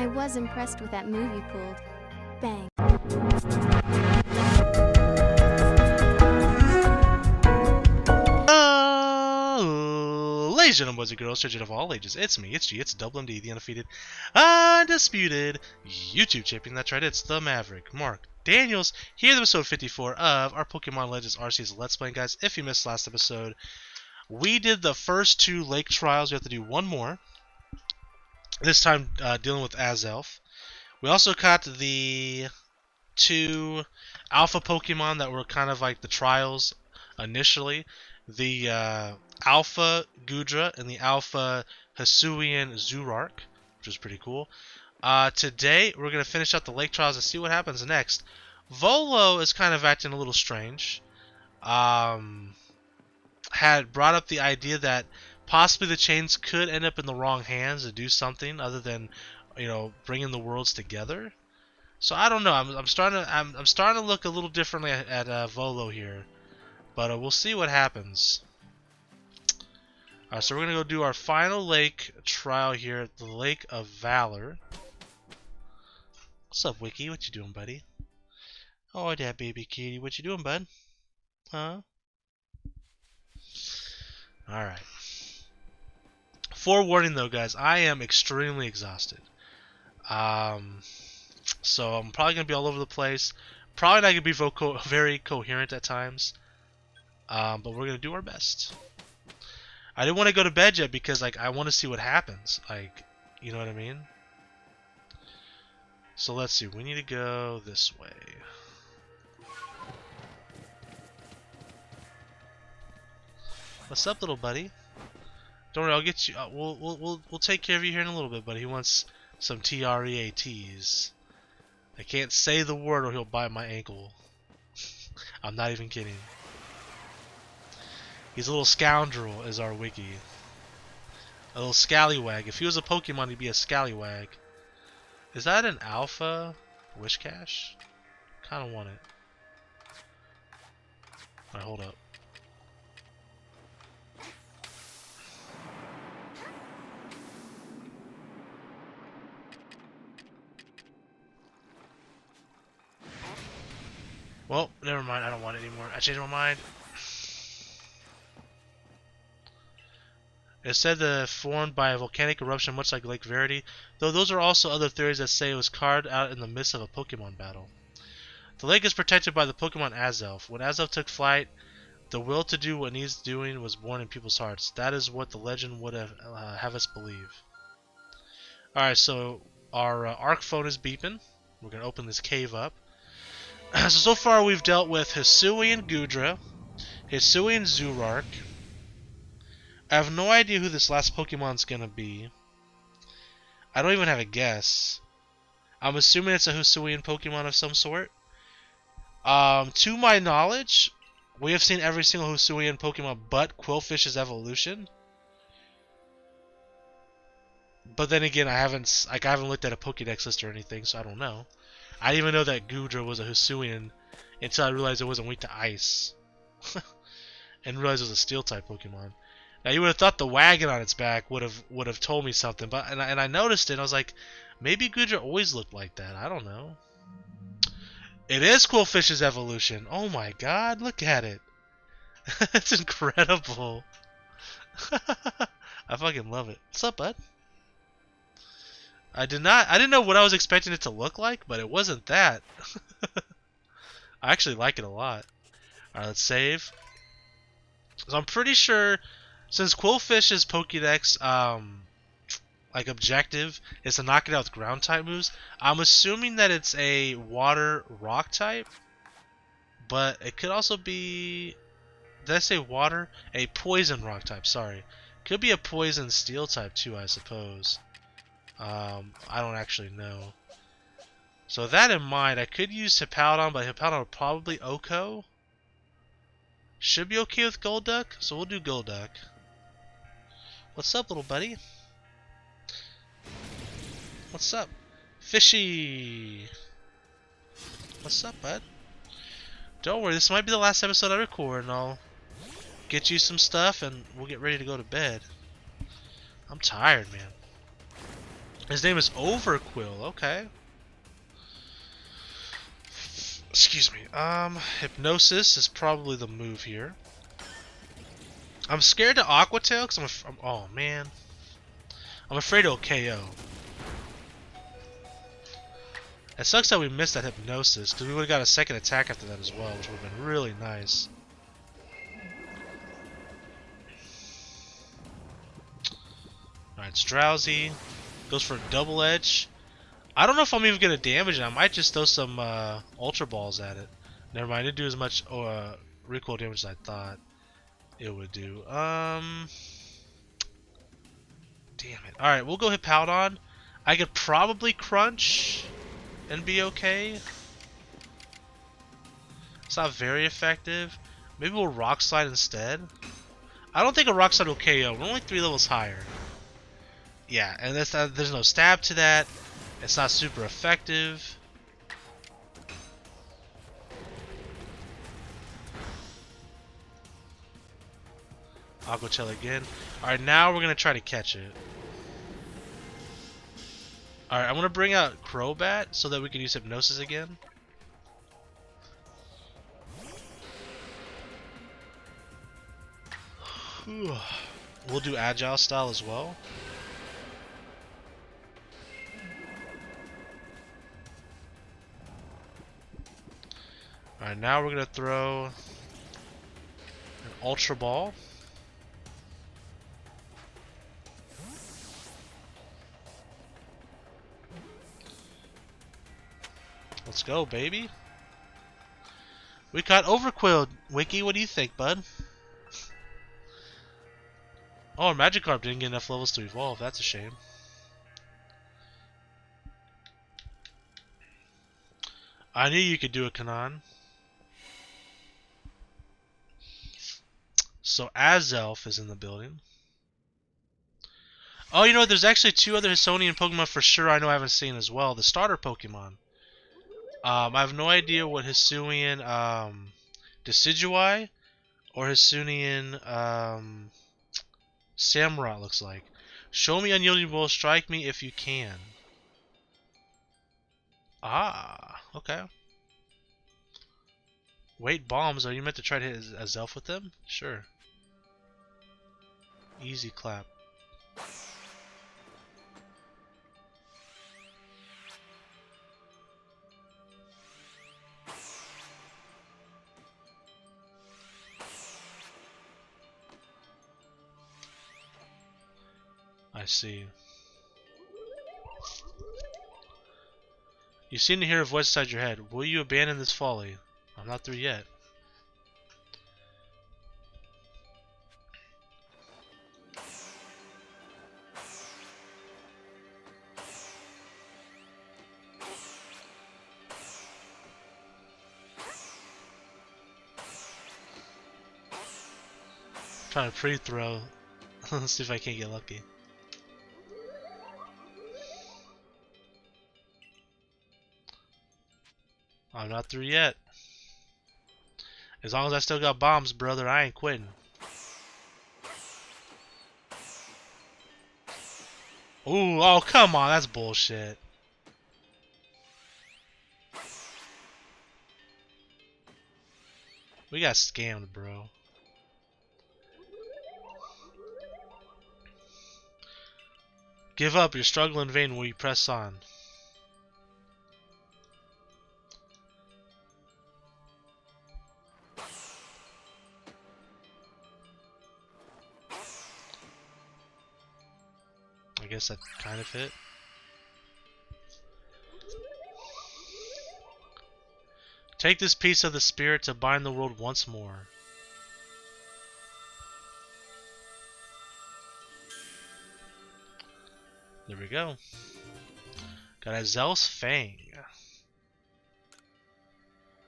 I was impressed with that move you pulled. Bang. Ladies and gentlemen, boys and girls, children of all ages, it's me, it's G, it's Double MD, the undefeated, undisputed YouTube champion. That's right, it's the Maverick, Mark Daniels, here in episode 54 of our Pokemon Legends Arceus Let's Play. Guys, if you missed last episode, we did the first two lake trials. We have to do one more, this time dealing with Azelf. We also caught the two alpha Pokemon that were kind of like the trials initially. The Alpha Gudra and the Alpha Hisuian Zurark, which was pretty cool. Today, we're going to finish up the lake trials and see what happens next. Volo is kind of acting a little strange. Had brought up the idea that possibly the chains could end up in the wrong hands to do something other than, you know, bringing the worlds together. So I don't know. I'm starting to look a little differently at Volo here. But we'll see what happens. So we're going to go do our final lake trial here at the Lake of Valor. What's up, Wiki? What you doing, buddy? Oh, that baby kitty. What you doing, bud? Huh? Alright. Forewarning, though, guys. I am extremely exhausted. So I'm probably going to be all over the place. Probably not going to be very coherent at times. But we're gonna do our best. I didn't want to go to bed yet because, like, I want to see what happens. Like, you know what I mean? So let's see. We need to go this way. What's up, little buddy? Don't worry, I'll get you. We'll take care of you here in a little bit, buddy. He wants some TREATs. I can't say the word or he'll bite my ankle. I'm not even kidding. He's a little scoundrel, is our wiki. A little scallywag. If he was a Pokemon, he'd be a scallywag. Is that an alpha Wishcash? Kinda want it. Alright, hold up. Well, never mind. I don't want it anymore. I changed my mind. It's said that formed by a volcanic eruption much like Lake Verity, though those are also other theories that say it was carved out in the midst of a Pokemon battle. The lake is protected by the Pokemon Azelf. When Azelf took flight, the will to do what needs doing was born in people's hearts. That is what the legend would have us believe. Alright, so our arc phone is beeping. We're going to open this cave up. So far we've dealt with Hisuian Gudra, Hisuian Zurark. I have no idea who this last Pokemon's gonna be. I don't even have a guess. I'm assuming it's a Hisuian Pokemon of some sort. To my knowledge, we have seen every single Hisuian Pokemon but Quillfish's evolution. But then again, I haven't looked at a Pokedex list or anything, so I don't know. I didn't even know that Gudra was a Hisuian until I realized it wasn't weak to ice. And realized it was a Steel-type Pokemon. Now you would have thought the wagon on its back would have told me something, but and I noticed it. And I was like, maybe Gudra always looked like that. I don't know. It is Quillfish's evolution. Oh my God, look at it. It's incredible. I fucking love it. What's up, bud? I didn't know what I was expecting it to look like, but it wasn't that. I actually like it a lot. All right, let's save. So I'm pretty sure, since Quillfish's Pokedex, like objective is to knock it out with ground type moves, I'm assuming that it's a water rock type, but it could also be, did I say water? A poison rock type, sorry. Could be a poison steel type too, I suppose. I don't actually know. So with that in mind, I could use Hippowdon, but Hippowdon will probably Oko. Should be okay with Golduck, so we'll do Golduck. What's up, little buddy? What's up? Fishy! What's up, bud? Don't worry, this might be the last episode I record, and I'll get you some stuff, and we'll get ready to go to bed. I'm tired, man. His name is Overquill. Okay. Excuse me. Hypnosis is probably the move here. I'm scared to Aqua Tail because oh man, I'm afraid it'll KO. It sucks that we missed that Hypnosis, because we would have got a second attack after that as well, which would have been really nice. Alright, it's Drowsy. Goes for a double edge. I don't know if I'm even going to damage it. I might just throw some Ultra Balls at it. Never mind, it didn't do as much recoil damage as I thought it would do. Damn it. Alright, we'll go Hippowdon. I could probably Crunch and be okay. It's not very effective. Maybe we'll Rock Slide instead. I don't think a Rock Slide will KO. We're only 3 levels higher. Yeah, and there's no stab to that. It's not super effective. Aqua Tail again. Alright, now we're going to try to catch it. Alright, I'm going to bring out Crobat so that we can use Hypnosis again. We'll do Agile Style as well. Alright, now we're going to throw an Ultra Ball. Let's go, baby. We caught Overquill. Wiki, what do you think, bud? Oh, our Magikarp didn't get enough levels to evolve. That's a shame. I knew you could do a Kanon. So Azelf is in the building. Oh, you know what? There's actually 2 other Hisonian Pokemon for sure I know I haven't seen as well. The starter Pokemon. I have no idea what Hisuian Decidueye or Hisuian Samurott looks like. Show me Unyielding Will, strike me if you can. Ah, okay. Wait, bombs. Are you meant to try to hit a Zelf with them? Sure. Easy clap. I see. You seem to hear a voice inside your head. Will you abandon this folly? I'm not through yet. Trying to pre-throw. Let's see if I can't get lucky. I'm not through yet. As long as I still got bombs, brother, I ain't quitting. Ooh, oh, come on, that's bullshit. We got scammed, bro. Give up, your struggle in vain will you press on. I guess that kind of hit. Take this piece of the spirit to bind the world once more. There we go. Got a Zeal's Fang.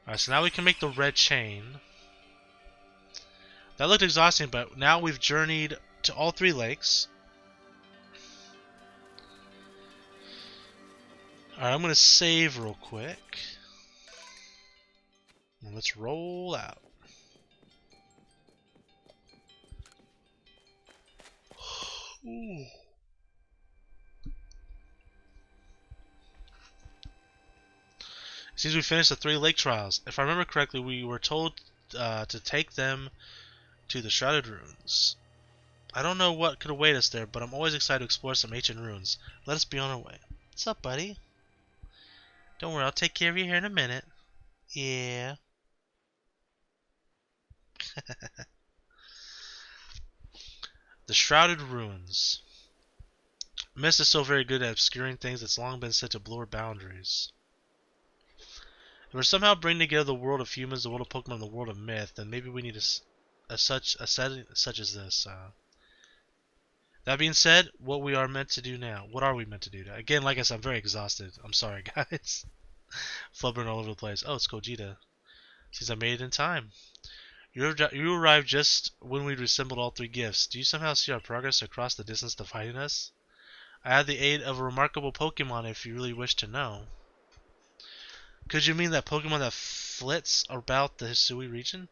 Alright, so now we can make the red chain. That looked exhausting, but now we've journeyed to all 3 lakes. Alright, I'm going to save real quick. And let's roll out. Ooh. Seems we finished the 3 lake trials. If I remember correctly, we were told to take them to the Shrouded Ruins. I don't know what could await us there, but I'm always excited to explore some ancient ruins. Let us be on our way. What's up, buddy? Don't worry, I'll take care of you here in a minute. Yeah. The Shrouded Ruins. Mist is so very good at obscuring things that's long been said to blur boundaries. If we're somehow bringing together the world of humans, the world of Pokemon, and the world of myth, then maybe we need a setting such as this. That being said, what we are meant to do now. What are we meant to do now? Again, like I said, I'm very exhausted. I'm sorry, guys. Flubbering all over the place. Oh, it's Gogeta. Since I made it in time. You arrived just when we'd assembled all 3 gifts. Do you somehow see our progress across the distance dividing us? I had the aid of a remarkable Pokemon if you really wish to know. Could you mean that Pokemon that flits about the Hisui region?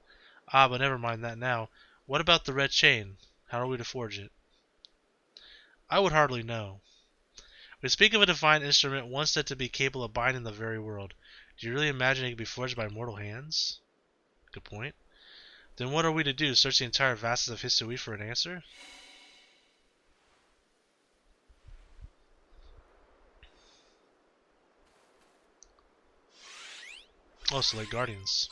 Ah, but never mind that now. What about the red chain? How are we to forge it? I would hardly know. We speak of a divine instrument once said to be capable of binding the very world. Do you really imagine it could be forged by mortal hands? Good point. Then what are we to do? Search the entire vastness of Hisui for an answer? Oh, so like Guardians.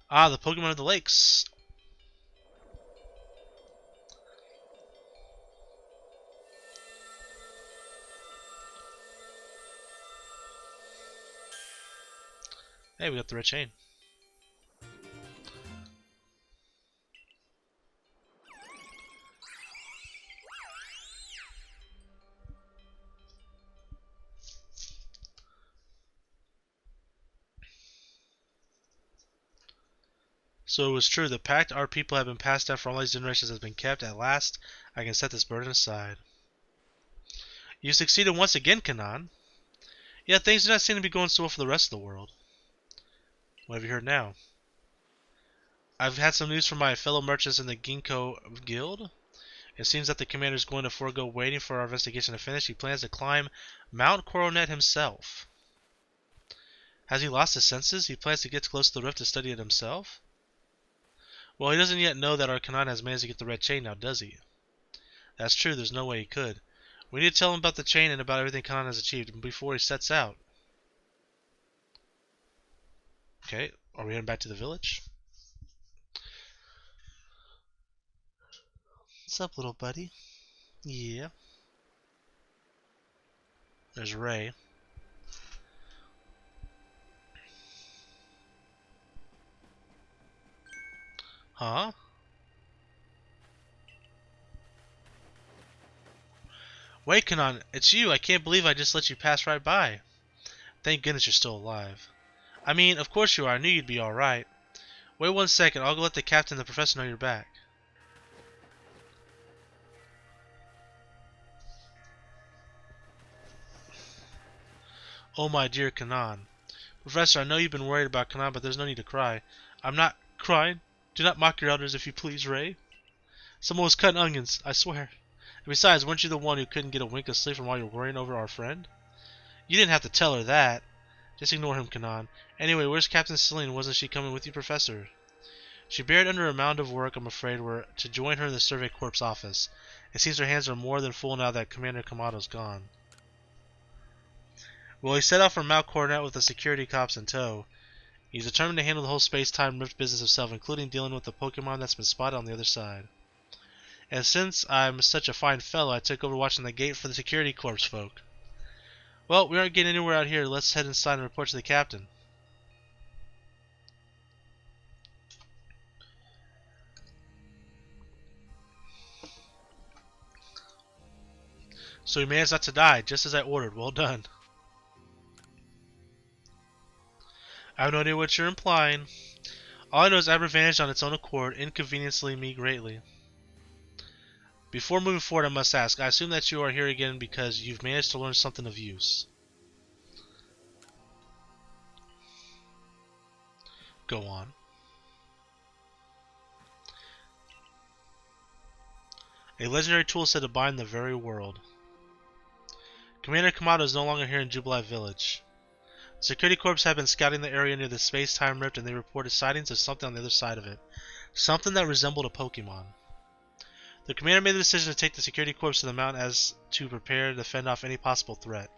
Ah, the Pokemon of the Lakes. Hey, we got the red chain. So it was true. The pact our people have been passed down for all these generations has been kept. At last, I can set this burden aside. You succeeded once again, Kanan. Yet things do not seem to be going so well for the rest of the world. What have you heard now? I've had some news from my fellow merchants in the Ginkgo Guild. It seems that the commander is going to forego waiting for our investigation to finish. He plans to climb Mount Coronet himself. Has he lost his senses? He plans to get close to the rift to study it himself? Well, he doesn't yet know that our Kanan has managed to get the red chain now, does he? That's true, there's no way he could. We need to tell him about the chain and about everything Kanan has achieved before he sets out. Okay, are we heading back to the village? What's up, little buddy? Yeah. There's Ray. Huh? Wait, Kanan, it's you. I can't believe I just let you pass right by. Thank goodness you're still alive. I mean, of course you are. I knew you'd be alright. Wait 1 second. I'll go let the captain and the professor know you're back. Oh, my dear Kanan. Professor, I know you've been worried about Kanan, but there's no need to cry. I'm not crying. Do not mock your elders, if you please, Ray. Someone was cutting onions, I swear. And besides, weren't you the one who couldn't get a wink of sleep from all your worrying over our friend? You didn't have to tell her that. Just ignore him, Kanan. Anyway, where's Captain Celine? Wasn't she coming with you, Professor? She buried under a mound of work. I'm afraid we're to join her in the Survey Corps office. It seems her hands are more than full now that Commander Kamado's gone. Well, he set out from Mount Coronet with the security cops in tow. He's determined to handle the whole space-time rift business himself, including dealing with the Pokemon that's been spotted on the other side. And since I'm such a fine fellow, I took over watching the gate for the security corps folk. Well, we aren't getting anywhere out here. Let's head inside and report to the captain. So he managed not to die, just as I ordered. Well done. I have no idea what you're implying. All I know is Aber vanished on its own accord, inconveniencing me greatly. Before moving forward, I must ask, I assume that you are here again because you've managed to learn something of use. Go on. A legendary tool said to bind the very world. Commander Kamado is no longer here in Jubilee Village. The Security Corps have been scouting the area near the space-time rift and they reported sightings of something on the other side of it. Something that resembled a Pokemon. The commander made the decision to take the Security Corps to the mountain as to prepare to fend off any possible threat.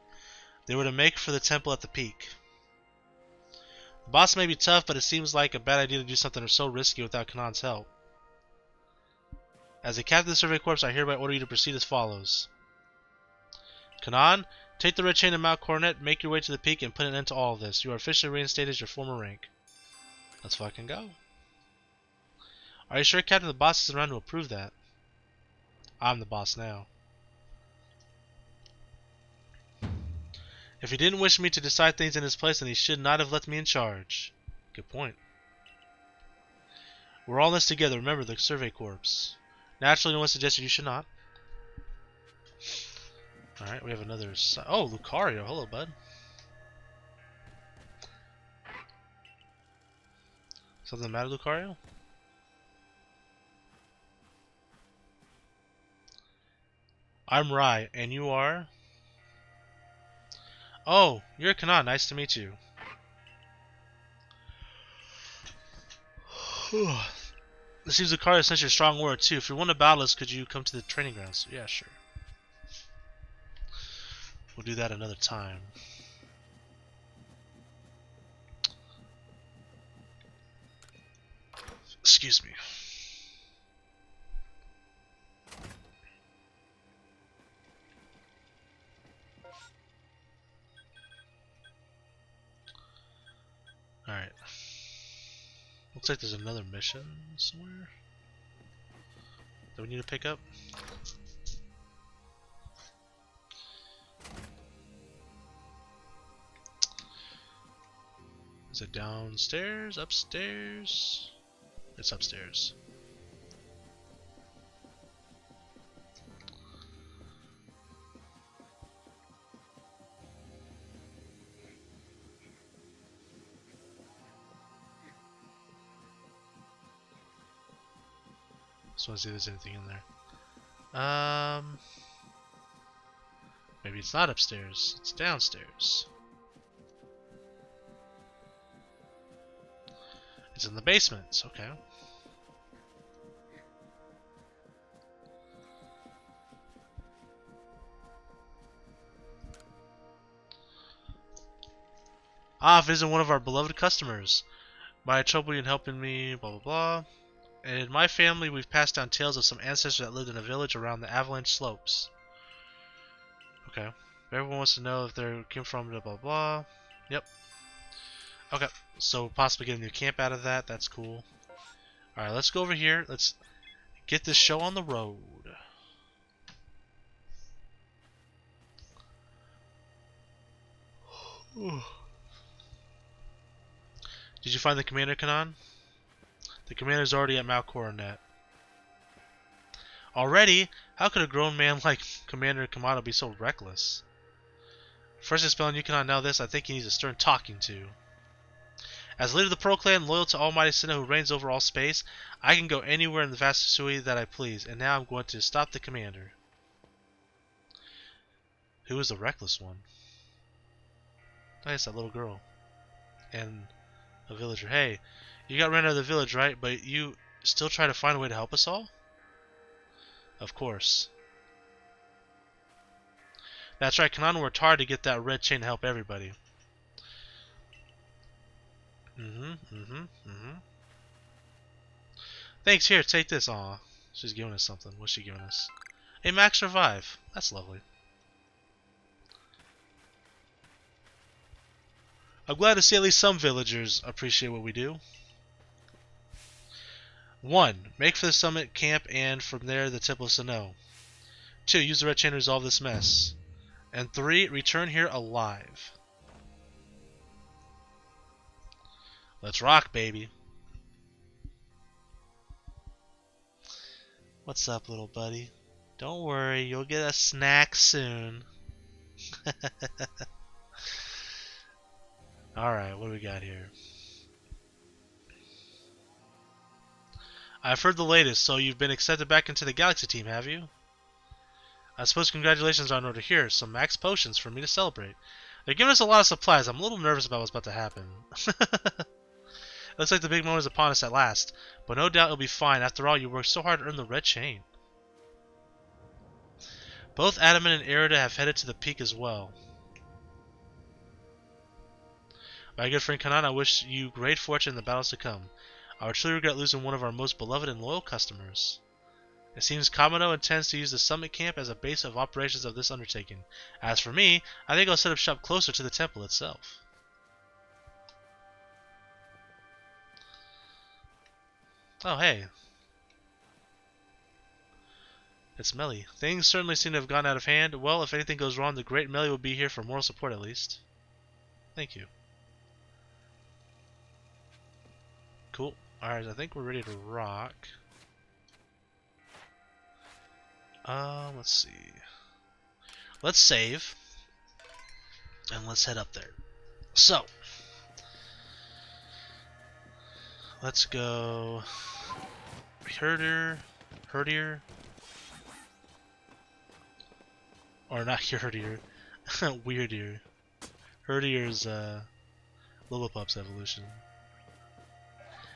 They were to make for the temple at the peak. The boss may be tough, but it seems like a bad idea to do something so risky without Kanan's help. As the captain of the Survey Corps, I hereby order you to proceed as follows. Kanan, take the red chain to Mount Coronet, make your way to the peak, and put an end to all of this. You are officially reinstated as your former rank. Let's fucking go. Are you sure Captain the boss is around to approve that? I'm the boss now. If he didn't wish me to decide things in his place, then he should not have left me in charge. Good point. We're all in this together. Remember the Survey Corps. Naturally, no one suggested you should not. Alright, we have another... Oh, Lucario. Hello, bud. Something the matter, Lucario? I'm Rai, and you are... Oh, you're Kanan. Nice to meet you. It seems Lucario is such a strong word, too. If you want to battle us, could you come to the training grounds? Yeah, sure. We'll do that another time. Excuse me. Alright. Looks like there's another mission somewhere that we need to pick up. Is it downstairs? Upstairs? It's upstairs. Just want to see if there's anything in there. Maybe it's not upstairs. It's downstairs. It's in the basement. Okay. Ah, visit one of our beloved customers. My trouble in helping me, blah blah blah. And in my family, we've passed down tales of some ancestors that lived in a village around the avalanche slopes. Okay. Everyone wants to know if they came from blah blah blah. Yep. Okay. So possibly get a new camp out of that. That's cool. Alright, let's go over here. Let's get this show on the road. Did you find the commander, Kanan? The commander's already at Mount Coronet. Already? How could a grown man like Commander Kamado be so reckless? First expelling you cannot know this, I think he needs a stern talking to. As leader of the Pearl Clan, loyal to Almighty Sinnoh who reigns over all space, I can go anywhere in the vast Hisui that I please, and now I'm going to stop the commander. Who is the reckless one? Oh, it's that little girl. And a villager. Hey, you got ran out of the village, right? But you still try to find a way to help us all? Of course. That's right, Kanan worked hard to get that red chain to help everybody. Thanks, here, take this. Aw, she's giving us something. What's she giving us? A max revive. That's lovely. I'm glad to see at least some villagers appreciate what we do. 1. Make for the summit camp and from there the Temple of Sinnoh. 2. Use the red chain to resolve this mess. And 3. Return here alive. Let's rock, baby. What's up, little buddy? Don't worry, you'll get a snack soon. Alright, what do we got here? I've heard the latest, so you've been accepted back into the Galaxy team, have you? I suppose congratulations are in order here. Some max potions for me to celebrate. They're giving us a lot of supplies. I'm a little nervous about what's about to happen. Looks like the big moment is upon us at last. But no doubt it'll be fine. After all, you worked so hard to earn the red chain. Both Adamant and Erida have headed to the peak as well. My good friend Kanan, I wish you great fortune in the battles to come. I would truly regret losing one of our most beloved and loyal customers. It seems Kamado intends to use the summit camp as a base of operations of this undertaking. As for me, I think I'll set up shop closer to the temple itself. Oh, hey. It's Melly. Things certainly seem to have gone out of hand. Well, if anything goes wrong, the great Melly will be here for moral support at least. Thank you. Cool. Alright, I think we're ready to rock. Let's see. Let's save. And let's head up there. So. Let's go. Herdier. Or not Herdier. Weirdier. Herdier's Lillipup's evolution.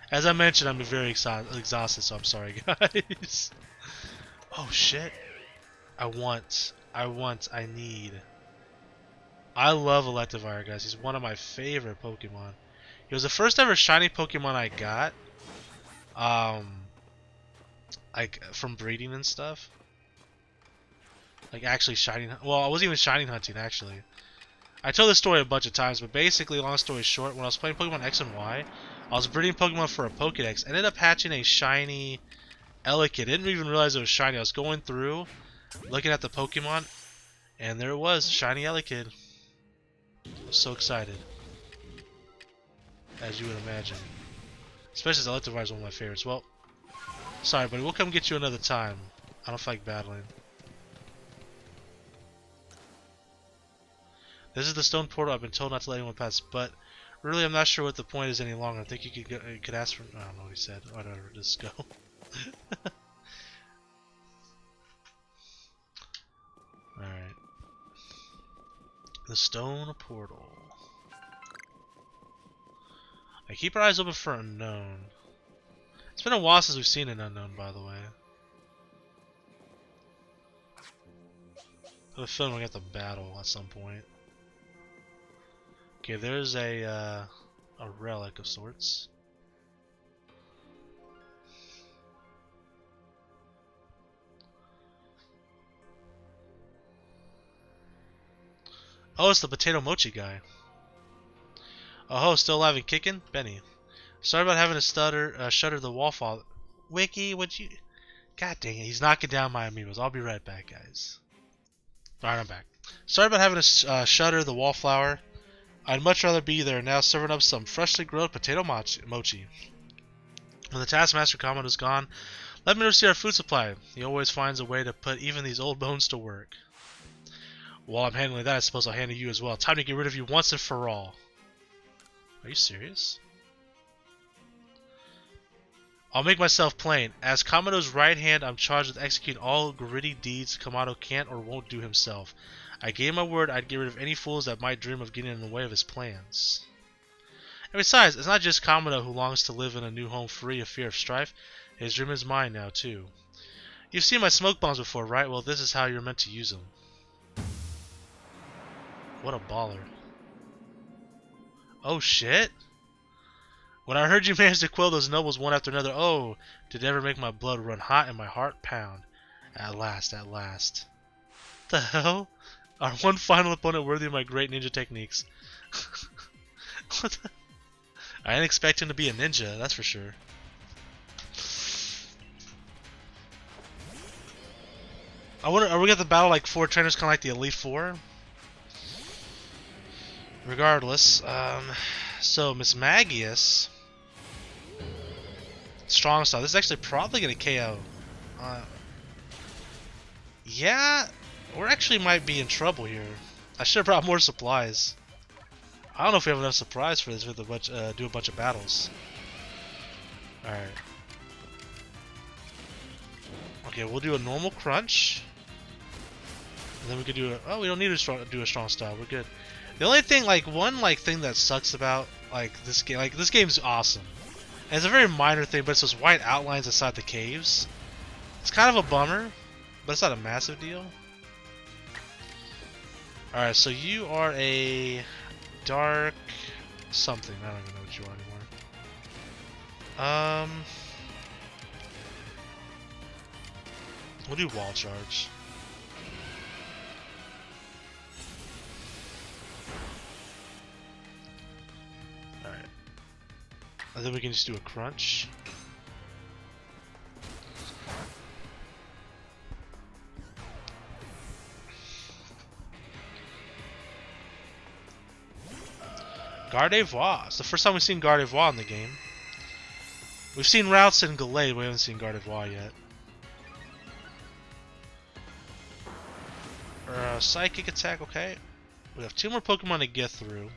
As I mentioned, I'm very exhausted, so I'm sorry, guys. Oh shit. I need. I love Electivire, guys. He's one of my favorite Pokemon. He was the first ever shiny Pokemon I got. Like from breeding and stuff. Like actually shining. Well, I wasn't even shining hunting actually. I told this story a bunch of times, but basically, long story short, when I was playing Pokemon X and Y, I was breeding Pokemon for a Pokedex. Ended up hatching a shiny Elekid. Didn't even realize it was shiny. I was going through, looking at the Pokemon, and there it was, shiny Elekid. I was so excited, as you would imagine. Especially as Electivire is one of my favorites. Well, sorry, buddy. We'll come get you another time. I don't feel like battling. This is the stone portal. I've been told not to let anyone pass, but really I'm not sure what the point is any longer. I think you could ask for... I don't know what he said. Whatever, just go. Alright. The stone portal. I keep our eyes open for unknown. It's been a while since we've seen an unknown, by the way. I have a feeling we're going to have to battle at some point. Okay, there's a relic of sorts. Oh, it's the potato mochi guy. Oh, still alive and kicking? Benny. Sorry about having to shutter the wallflower. Wiki, would you... God dang it, he's knocking down my amiibos. I'll be right back, guys. Alright, I'm back. Sorry about having to shutter the wallflower. I'd much rather be there now serving up some freshly grilled potato mochi. When the Taskmaster Kamado's gone, let me oversee our food supply. He always finds a way to put even these old bones to work. While I'm handling that, I suppose I'll handle you as well. Time to get rid of you once and for all. Are you serious? I'll make myself plain. As Kamado's right hand, I'm charged with executing all gritty deeds Kamado can't or won't do himself. I gave my word I'd get rid of any fools that might dream of getting in the way of his plans. And besides, it's not just Kamado who longs to live in a new home free of fear of strife. His dream is mine now, too. You've seen my smoke bombs before, right? Well, this is how you're meant to use them. What a baller. Oh, shit! When I heard you managed to quell those nobles one after another, oh, did it ever make my blood run hot and my heart pound. At last, at last. What the hell? Our one final opponent worthy of my great ninja techniques. What the? I didn't expect him to be a ninja, that's for sure. I wonder, are we gonna battle like 4 trainers, kind of like the Elite Four? Regardless, so Miss Magius, strong style. This is actually probably gonna KO. Yeah, we actually might be in trouble here. I should have brought more supplies. I don't know if we have enough supplies for this with do a bunch of battles. All right. Okay, we'll do a normal crunch. And then we could do a... Oh, we don't need to do a strong style. We're good. The only thing, one thing that sucks about, this game... this game's awesome. And it's a very minor thing, but it's those white outlines inside the caves. It's kind of a bummer, but it's not a massive deal. Alright, so you are a dark something. I don't even know what you are anymore. We'll do wall charge. Alright. And then we can just do a crunch. Gardevoir. It's the first time we've seen Gardevoir in the game. We've seen routes in Gallade, we haven't seen Gardevoir yet. Psychic attack, okay. We have 2 more Pokemon to get through.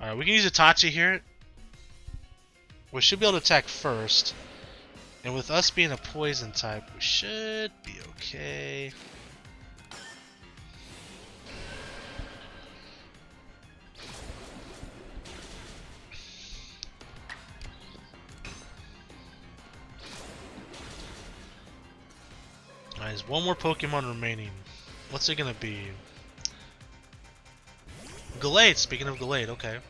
Alright, we can use Itachi here. We should be able to attack first. And with us being a poison type, we should be okay. There's 1 more Pokemon remaining. What's it gonna be? Gallade, speaking of Gallade, okay.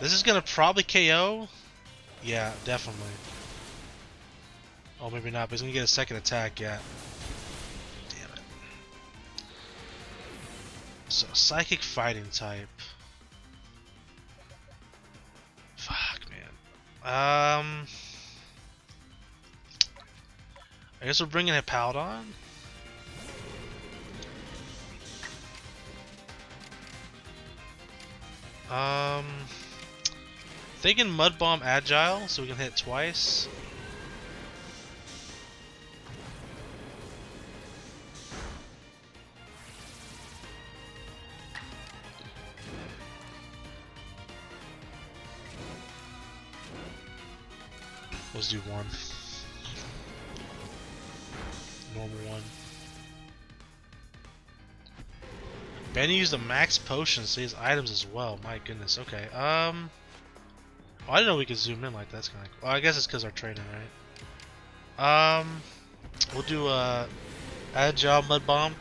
This is gonna probably KO? Yeah, definitely. Oh, maybe not, but he's gonna get a second attack, yeah. Damn it. So, Psychic Fighting type. Fuck, man. I guess we're bringing a Hippowdon. Thinking Mud Bomb Agile, so we can hit twice. Let's do 1. Normal 1. Benny used a max potion to save his items as well. My goodness. Okay. Oh, I didn't know we could zoom in like that. That's kind of cool. Well, I guess it's because our training, right? We'll do Agile Mud Bomb.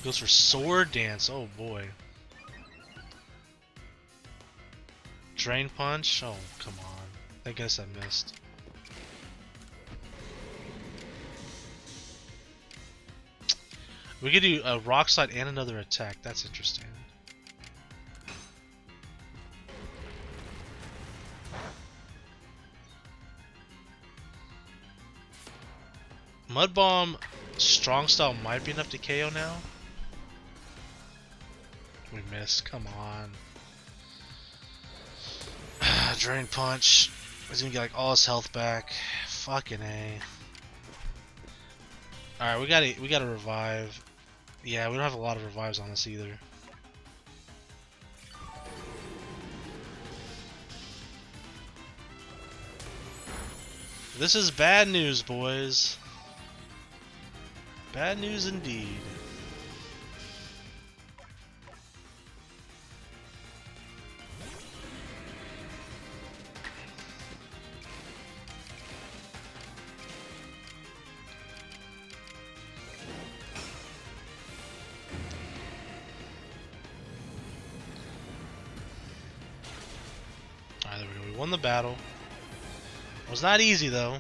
Goes for Sword Dance. Oh boy. Drain Punch? Oh, come on. I guess I missed. We could do a Rock Slide and another attack. That's interesting. Mud Bomb Strong Style might be enough to KO now. We missed. Come on. Drain Punch. He's gonna get like all his health back. Fucking A. Alright, we gotta revive. Yeah, we don't have a lot of revives on us either. This is bad news, boys. Bad news indeed. Alright, there we go. We won the battle. It was not easy though.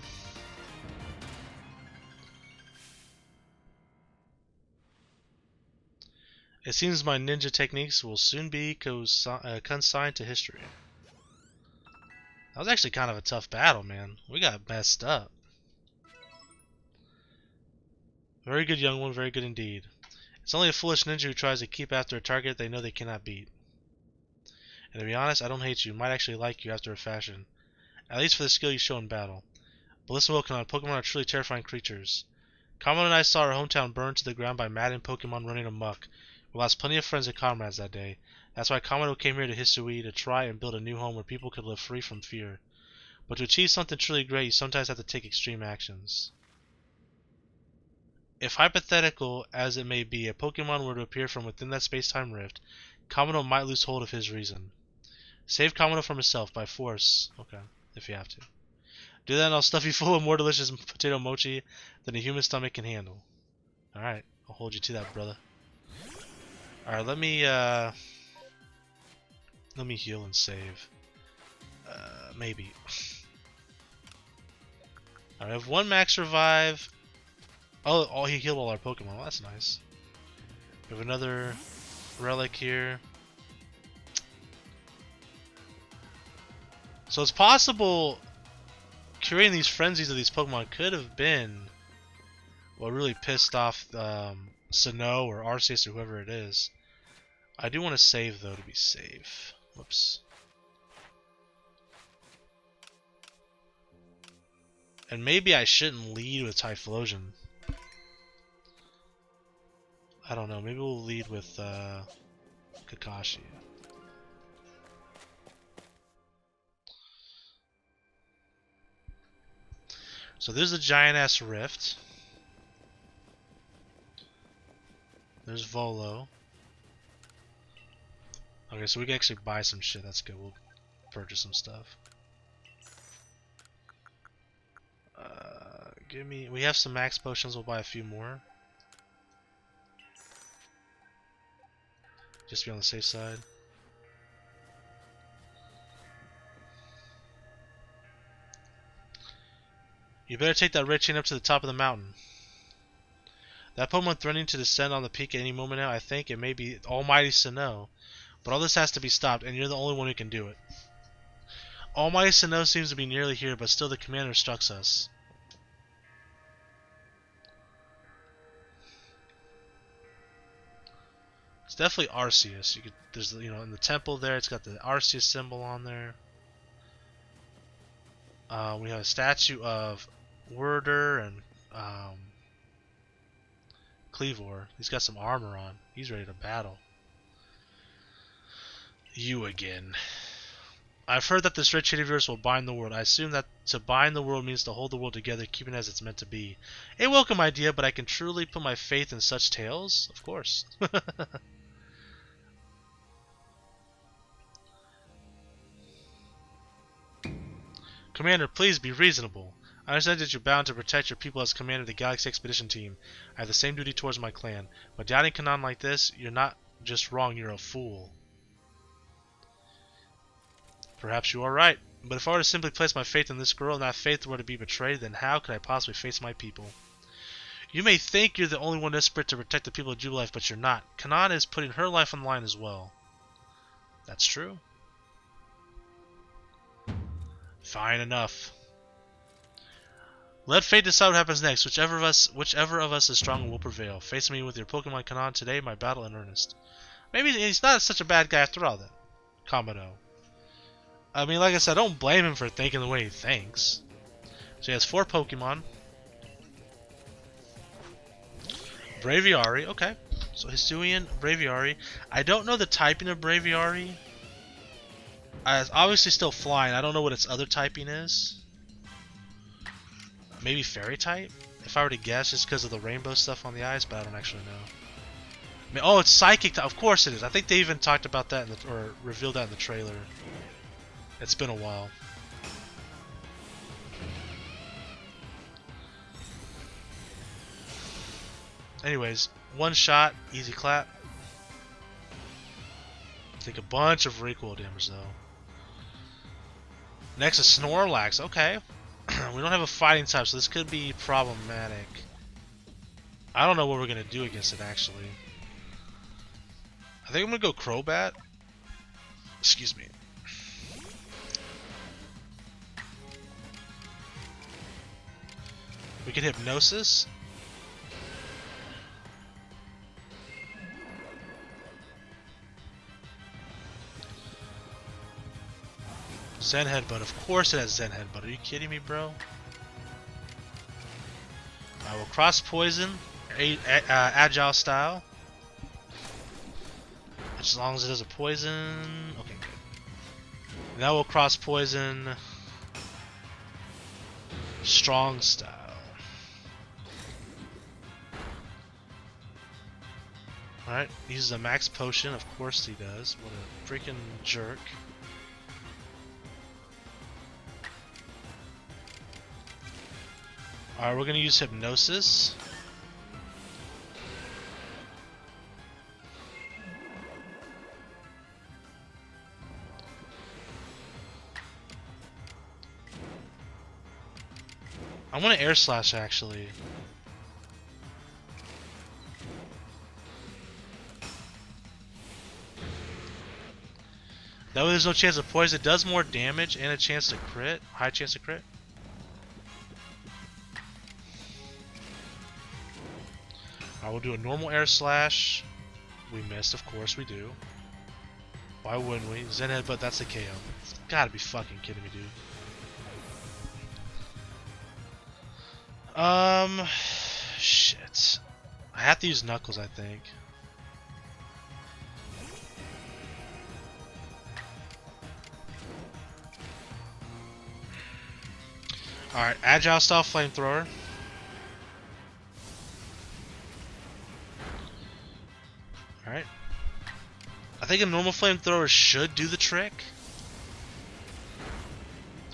It seems my ninja techniques will soon be consigned to history. That was actually kind of a tough battle, man. We got messed up. Very good, young one. Very good indeed. It's only a foolish ninja who tries to keep after a target they know they cannot beat. And to be honest, I don't hate you. Might actually like you after a fashion. At least for the skill you show in battle. But listen, Pokemon. Pokemon are truly terrifying creatures. Common and I saw our hometown burned to the ground by maddened Pokemon running amok. We lost plenty of friends and comrades that day. That's why Kamado came here to Hisui to try and build a new home where people could live free from fear. But to achieve something truly great, you sometimes have to take extreme actions. If hypothetical as it may be, a Pokemon were to appear from within that space-time rift, Kamado might lose hold of his reason. Save Kamado from himself by force. Okay, if you have to. Do that and I'll stuff you full of more delicious potato mochi than a human stomach can handle. Alright, I'll hold you to that, brother. Alright, let me heal and save. Maybe. Alright, I have one max revive. Oh, he healed all our Pokemon. Well, that's nice. We have another relic here. So it's possible creating these frenzies of these Pokemon could have been what really pissed off Sinnoh or Arceus or whoever it is. I do want to save though to be safe. Whoops. And maybe I shouldn't lead with Typhlosion. I don't know. Maybe we'll lead with Kakashi. So there's a giant ass rift. There's Volo. Okay, so we can actually buy some shit. That's good. We'll purchase some stuff. We have some max potions. We'll buy a few more. Just to be on the safe side. You better take that red chain up to the top of the mountain. That Pokemon threatening to descend on the peak at any moment now, I think it may be Almighty Sinnoh. But all this has to be stopped, and you're the only one who can do it. Almighty Sinnoh seems to be nearly here, but still the commander instructs us. It's definitely Arceus. There's, in the temple there, it's got the Arceus symbol on there. We have a statue of Worder and Cleavor. He's got some armor on. He's ready to battle. You again. I've heard that this red shade of yours will bind the world. I assume that to bind the world means to hold the world together, keeping it as it's meant to be. A welcome idea, but I can truly put my faith in such tales? Of course. Commander, please be reasonable. I understand that you're bound to protect your people as commander of the Galaxy Expedition Team. I have the same duty towards my clan. But doubting Kanan like this, you're not just wrong, you're a fool. Perhaps you are right. But if I were to simply place my faith in this girl and that faith were to be betrayed, then how could I possibly face my people? You may think you're the only one desperate to protect the people of Jubilife, but you're not. Kanan is putting her life on the line as well. That's true. Fine enough. Let fate decide what happens next. Whichever of us is stronger will prevail. Face me with your Pokemon Kanan today, my battle in earnest. Maybe he's not such a bad guy after all, then. Kamado. I mean, like I said, I don't blame him for thinking the way he thinks. So he has 4 Pokemon. Braviary, okay. So Hisuian, Braviary. I don't know the typing of Braviary. It's obviously still flying. I don't know what its other typing is. Maybe fairy type? If I were to guess, just because of the rainbow stuff on the eyes, but I don't actually know. I mean, oh, it's psychic. Of course it is. I think they even talked about that or revealed that in the trailer. It's been a while. Anyways, one shot, easy clap. Take a bunch of recoil damage though. Next is Snorlax. Okay. We don't have a fighting type, so this could be problematic. I don't know what we're going to do against it, actually. I think I'm going to go Crobat. Excuse me. We can Hypnosis. Zen Headbutt. Of course it has Zen Headbutt. Are you kidding me, bro? I will Cross Poison. Agile style. As long as it is a poison. Okay, good. Now we'll cross poison. Strong style. Alright, he uses a max potion. Of course he does. What a freaking jerk. Alright, we're gonna use Hypnosis. I want to Air Slash actually. That way there's no chance of poison. It does more damage and a chance to crit. High chance to crit. I will do a normal Air Slash. We missed, of course we do. Why wouldn't we? Zen Headbutt, that's a KO. It's gotta be fucking kidding me, dude. Shit. I have to use Knuckles, I think. Alright, Agile Style Flamethrower. Alright. I think a normal Flamethrower should do the trick.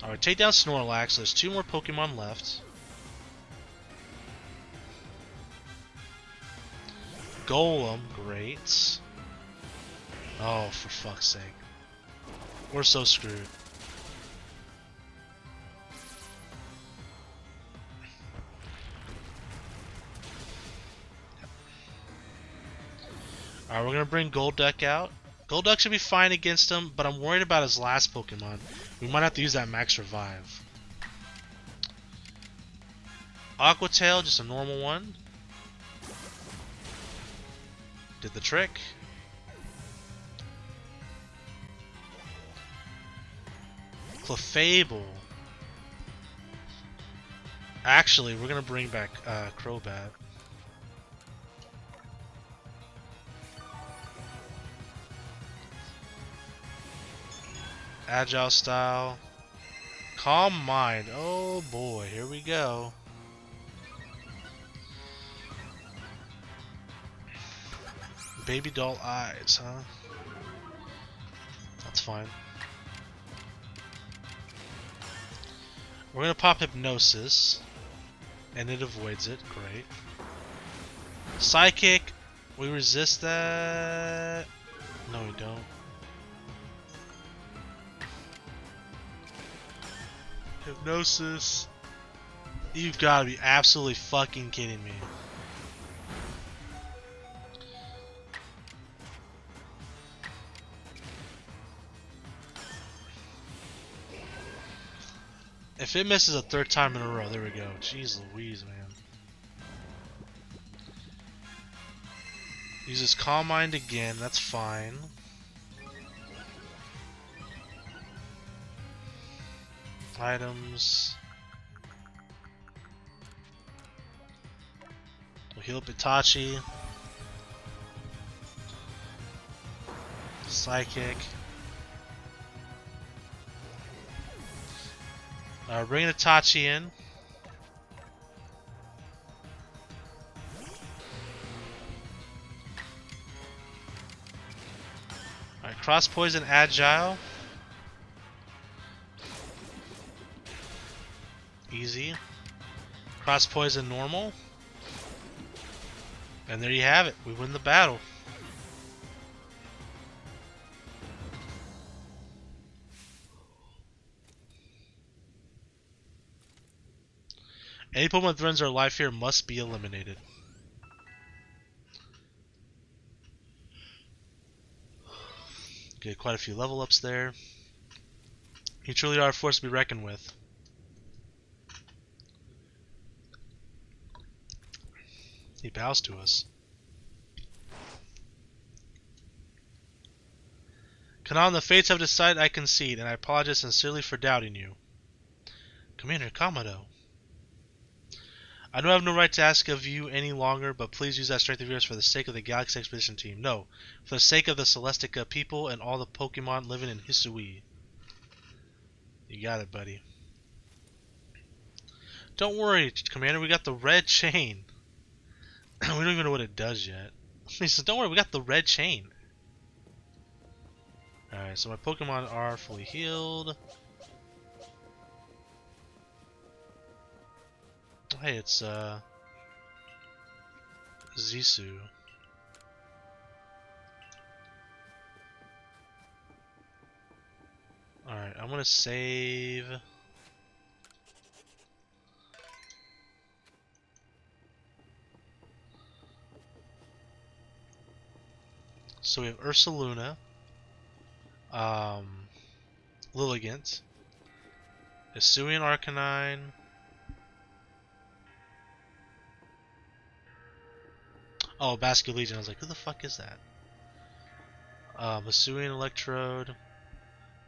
Alright, take down Snorlax. So there's 2 more Pokemon left. Golem, great. Oh, for fuck's sake. We're so screwed. Alright, we're gonna bring Golduck out. Golduck should be fine against him, but I'm worried about his last Pokemon. We might have to use that Max Revive. Aqua Tail, just a normal one. Did the trick. Clefable. Actually, we're gonna bring back Crobat. Agile Style. Calm Mind. Oh boy, here we go. Baby doll eyes, huh? That's fine. We're gonna pop Hypnosis, and it avoids it. Great. Psychic. We resist that. No, we don't. Hypnosis. You've got to be absolutely fucking kidding me. If it misses a 3rd time in a row, there we go. Jeez Louise, man. Uses Calm Mind again, that's fine. Items. We'll heal up Itachi. Psychic. Bring Itachi in. Alright, Cross Poison Agile. Easy. Cross Poison Normal. And there you have it. We win the battle. Any Pokemon that threatens our life here must be eliminated. Get quite a few level ups there. You truly are a force to be reckoned with. He bows to us. Kanan, the fates have decided I concede, and I apologize sincerely for doubting you. Commander Kamado. I know I have no right to ask of you any longer, but please use that strength of yours for the sake of the Galaxy Expedition Team. No, for the sake of the Celestica people and all the Pokemon living in Hisui. You got it, buddy. Don't worry, Commander, we got the red chain. We don't even know what it does yet. He says, don't worry, we got the red chain. Alright, so my Pokemon are fully healed. Hey, it's Zisu. Alright, I'm gonna save. So we have Ursaluna, Lilligant, Hisuian Arcanine, oh, Basque Legion. I was like, who the fuck is that? Hisuian Electrode,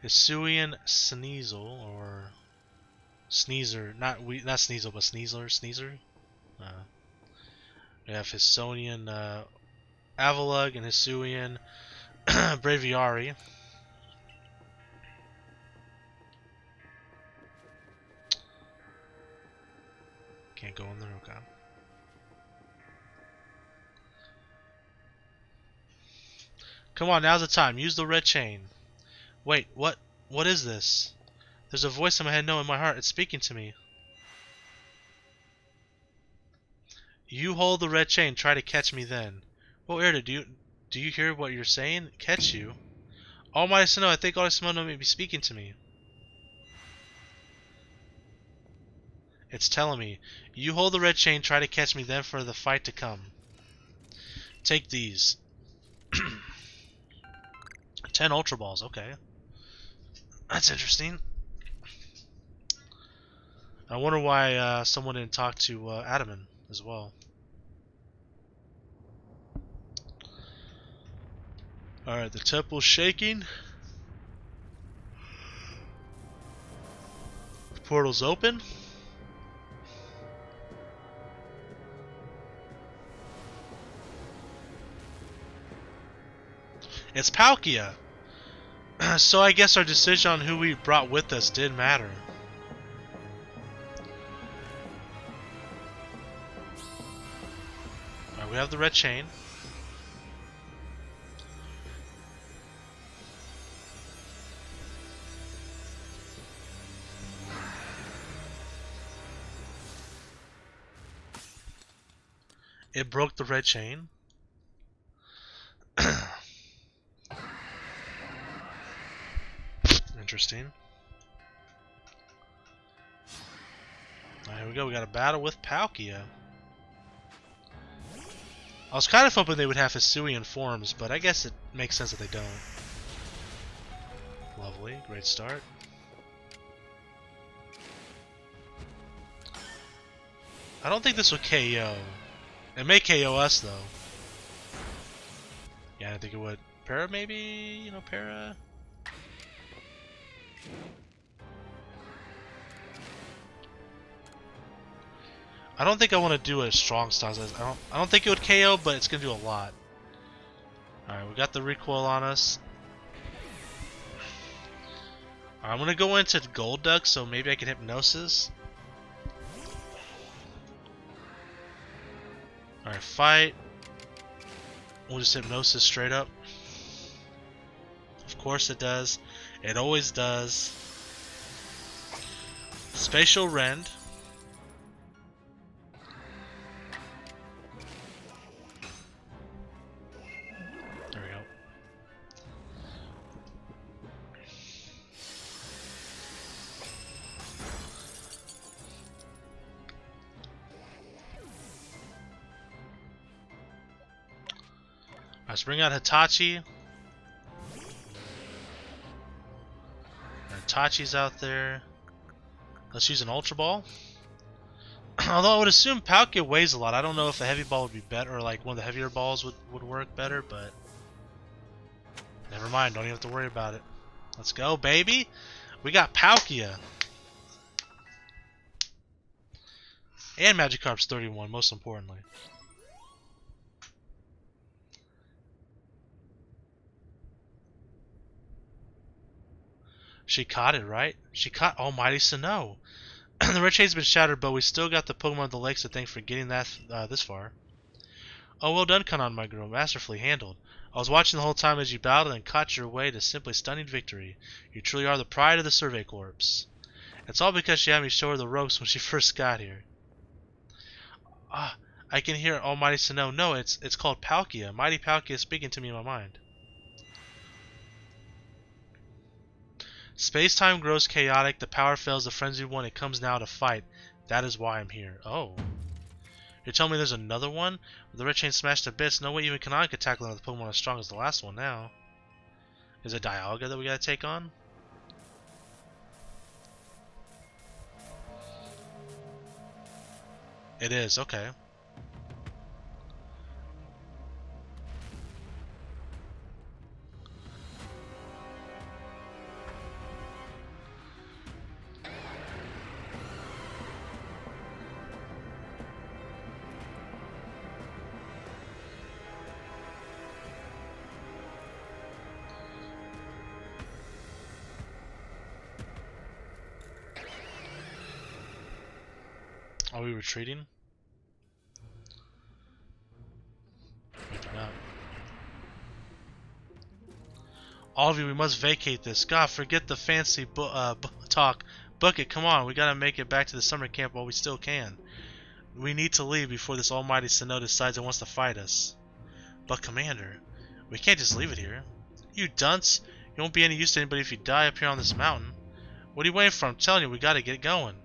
Hisuian Sneasel, or Sneezer, not Sneasel, but Sneasler. We have Hisonian Avalugg and Hisuian Braviary. Can't go in there, okay. Come on, now's the time. Use the red chain. Wait, what? What is this? There's a voice in my head, no, in my heart. It's speaking to me. You hold the red chain. Try to catch me then. Well, Erda, do you hear what you're saying? Catch you? Almighty Sinnoh, I think Almighty Sinnoh may be speaking to me. It's telling me. You hold the red chain. Try to catch me then for the fight to come. Take these. 10 Ultra Balls, okay. That's interesting. I wonder why someone didn't talk to Adaman as well. Alright, the temple's shaking. The portal's open. It's Palkia! So I guess our decision on who we brought with us did matter. Alright, we have the red chain. It broke the red chain. Interesting. Here we go, we got a battle with Palkia. I was kind of hoping they would have Hisuian forms, but I guess it makes sense that they don't. Lovely, great start. I don't think this will KO. It may KO us though. Yeah, I think it would. Para maybe? You know, Para? I don't think I want to do a strong stance. I don't think it would KO, but it's gonna do a lot. Alright, we got the recoil on us. Right, I'm gonna go into Gold Duck, so maybe I can Hypnosis. Alright, fight. We'll just Hypnosis straight up. Of course it does. It always does. Spatial Rend. There we go. Let's bring out Hitachi. Hitachi's out there. Let's use an Ultra Ball. Although I would assume Palkia weighs a lot. I don't know if a heavy ball would be better, or like one of the heavier balls would work better, but never mind. Don't even have to worry about it. Let's go, baby. We got Palkia. And Magikarp's 31, most importantly. She caught it, right? She caught Almighty Sinnoh. The red chain's been shattered, but we still got the Pokemon of the Lakes to thank for getting that this far. Oh, well done, Kanan, my girl. Masterfully handled. I was watching the whole time as you battled and caught your way to simply stunning victory. You truly are the pride of the Survey Corps. It's all because she had me show her the ropes when she first got here. Ah, I can hear Almighty Sinnoh. No, it's called Palkia. Mighty Palkia is speaking to me in my mind. Space-time grows chaotic. The power fails the frenzied one. It comes now to fight. That is why I'm here. Oh. You're telling me there's another one? With the red chain smashed to bits, no way even Kanan could tackle another Pokemon as strong as the last one now. Is it Dialga that we gotta take on? It is, okay. Are we retreating? Maybe not. All of you, we must vacate this. God, forget the fancy talk. Book it, come on. We gotta make it back to the summer camp while we still can. We need to leave before this almighty Sinnoh decides it wants to fight us. But Commander, we can't just leave it here. You dunce! You won't be any use to anybody if you die up here on this mountain. What are you waiting for? I'm telling you, we gotta get going.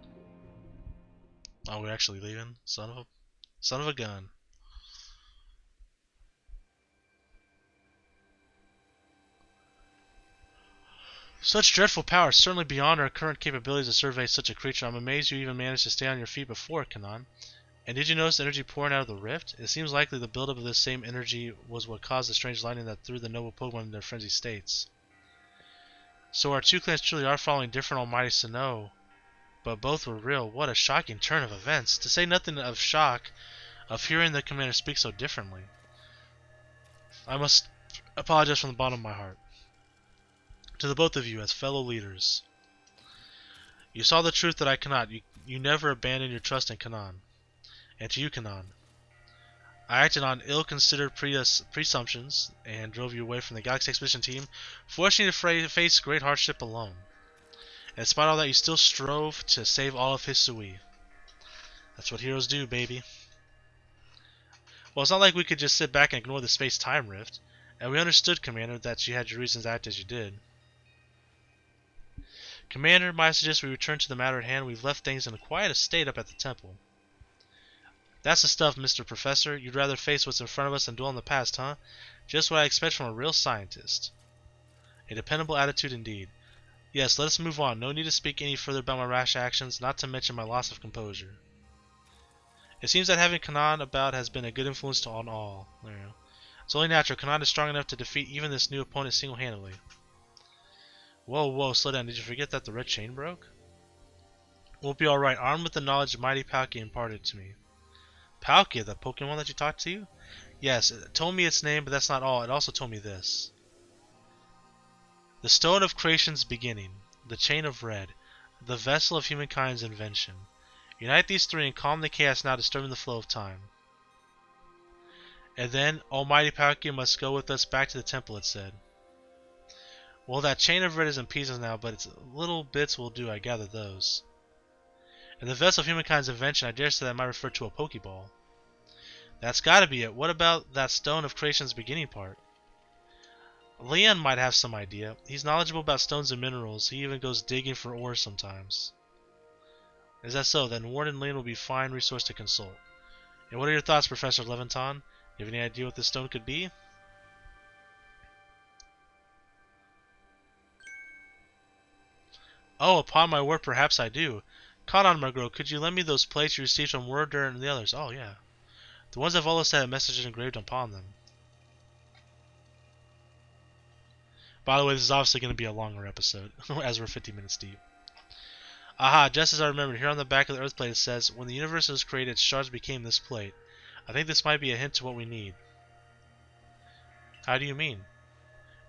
Oh, we're actually leaving? Son of a gun. Such dreadful power, certainly beyond our current capabilities to survey such a creature. I'm amazed you even managed to stay on your feet before, Kanan. And did you notice the energy pouring out of the rift? It seems likely the buildup of this same energy was what caused the strange lightning that threw the noble Pokemon in their frenzied states. So our two clans truly are following different almighty Sinnoh, but both were real. What a shocking turn of events. To say nothing of shock of hearing the commander speak so differently. I must apologize from the bottom of my heart. To the both of you as fellow leaders. You saw the truth that I cannot. You never abandoned your trust in Kanan. And to you, Kanan. I acted on ill-considered presumptions and drove you away from the Galaxy Expedition team, forcing you to face great hardship alone. And despite all that, you still strove to save all of Hisui. That's what heroes do, baby. Well, it's not like we could just sit back and ignore the space-time rift. And we understood, Commander, that you had your reasons to act as you did. Commander, might I suggest we return to the matter at hand? We've left things in quite a state up at the temple. That's the stuff, Mr. Professor. You'd rather face what's in front of us than dwell in the past, huh? Just what I expect from a real scientist. A dependable attitude indeed. Yes, let us move on. No need to speak any further about my rash actions, not to mention my loss of composure. It seems that having Kanan about has been a good influence on all. There you go. It's only natural. Kanan is strong enough to defeat even this new opponent single-handedly. Whoa, slow down. Did you forget that the red chain broke? We'll be alright, armed with the knowledge mighty Palkia imparted to me. Palkia, the Pokemon that you talked to? Yes, it told me its name, but that's not all. It also told me this. The Stone of Creation's beginning, the Chain of Red, the Vessel of Humankind's invention. Unite these three and calm the chaos now disturbing the flow of time. And then, almighty Palkia must go with us back to the temple, it said. Well, that Chain of Red is in pieces now, but its little bits will do, I gather those. And the Vessel of Humankind's invention, I dare say that might refer to a Pokeball. That's gotta be it. What about that Stone of Creation's beginning part? Leon might have some idea. He's knowledgeable about stones and minerals. He even goes digging for ore sometimes. Is that so? Then Ward and Leon will be a fine resource to consult. And what are your thoughts, Professor Leventon? You have any idea what this stone could be? Oh, upon my word, perhaps I do. Kanan, my girl, could you lend me those plates you received from Worder and the others? Oh, yeah. The ones that Volos had messages engraved upon them. By the way, this is obviously going to be a longer episode, as we're 50 minutes deep. Aha, just as I remembered, here on the back of the Earth plate it says, when the universe was created, its shards became this plate. I think this might be a hint to what we need. How do you mean?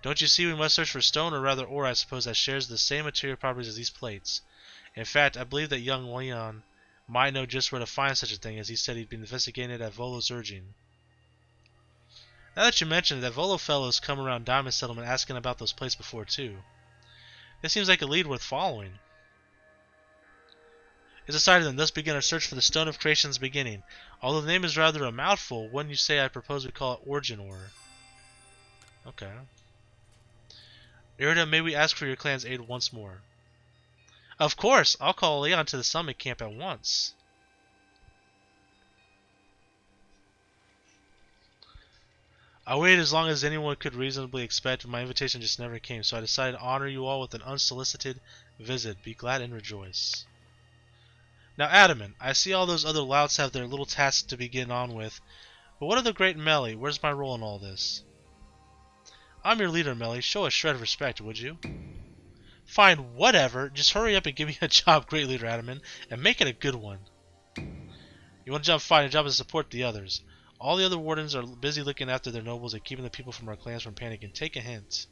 Don't you see we must search for stone, or rather ore, I suppose, that shares the same material properties as these plates. In fact, I believe that young Leon might know just where to find such a thing, as he said he'd been investigating it at Volo's urging. Now that you mention it, that Volo fellow's come around Diamond Settlement asking about those plates before, too. This seems like a lead worth following. It's decided then, thus begin our search for the Stone of Creation's beginning. Although the name is rather a mouthful, wouldn't you say I propose we call it Origin Ore? Okay. Irida, may we ask for your clan's aid once more? Of course! I'll call Leon to the summit camp at once. I waited as long as anyone could reasonably expect, but my invitation just never came, so I decided to honor you all with an unsolicited visit. Be glad and rejoice. Now, Adamant, I see all those other louts have their little tasks to be getting on with, but what of the great Melly? Where's my role in all this? I'm your leader, Melly. Show a shred of respect, would you? Fine, whatever. Just hurry up and give me a job, great leader Adamant, and make it a good one. You want a job? Fine. Your job is to support the others. All the other wardens are busy looking after their nobles and keeping the people from our clans from panicking. Take a hint.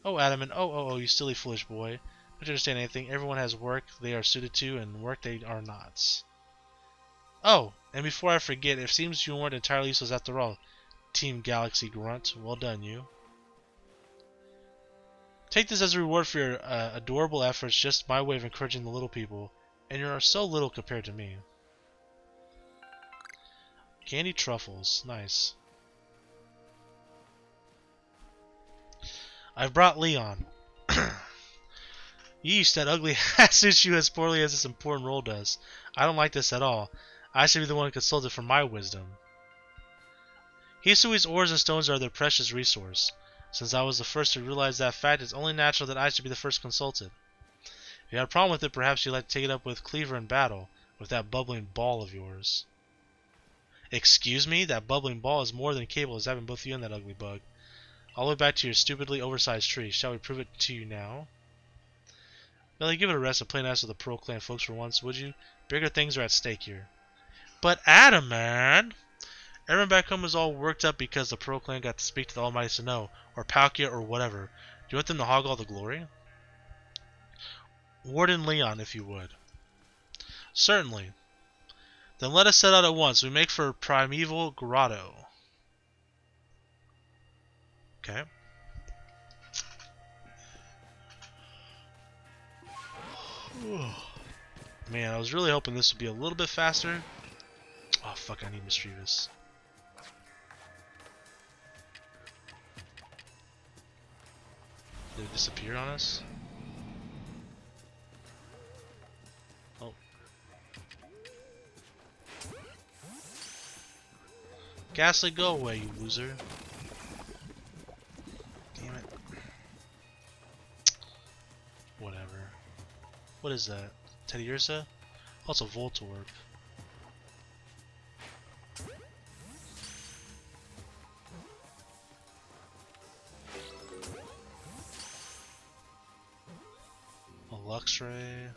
Oh, Adamant. Oh, you silly, foolish boy. Don't you understand anything? Everyone has work they are suited to, and work they are not. Oh, and before I forget, it seems you weren't entirely useless after all, Team Galaxy Grunt. Well done, you. Take this as a reward for your adorable efforts, just my way of encouraging the little people, and you are so little compared to me. Candy truffles. Nice. I've brought Leon. Yeesh, that ugly hat suits you as poorly as this important role does. I don't like this at all. I should be the one consulted for my wisdom. Hisui's ores and stones are their precious resource. Since I was the first to realize that fact, it's only natural that I should be the first consulted. If you have a problem with it, perhaps you'd like to take it up with Cleaver in battle, with that bubbling ball of yours. Excuse me? That bubbling ball is more than capable of having both you and that ugly bug. All the way back to your stupidly oversized tree. Shall we prove it to you now? Melly, give it a rest and play nice with the Pearl Clan folks for once, would you? Bigger things are at stake here. But Adam, man! Everyone back home is all worked up because the Pearl Clan got to speak to the almighty Sinnoh, or Palkia, or whatever. Do you want them to hog all the glory? Warden Leon, if you would. Certainly. Then let us set out at once. We make for Primeval Grotto. Okay. Man, I was really hoping this would be a little bit faster. Oh, fuck, I need Mischievous. Did it disappear on us? Oh. Ghastly, go away, you loser. Damn it. Whatever. What is that? Teddy Ursa? Oh, it's a Voltorb. A Luxray.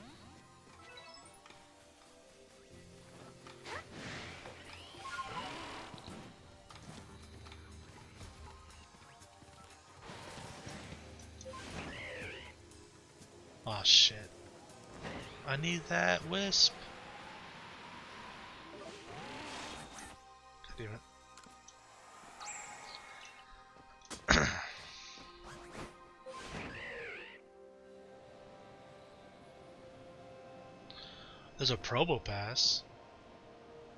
Oh shit. I need that Wisp. God damn it. There's a Probopass.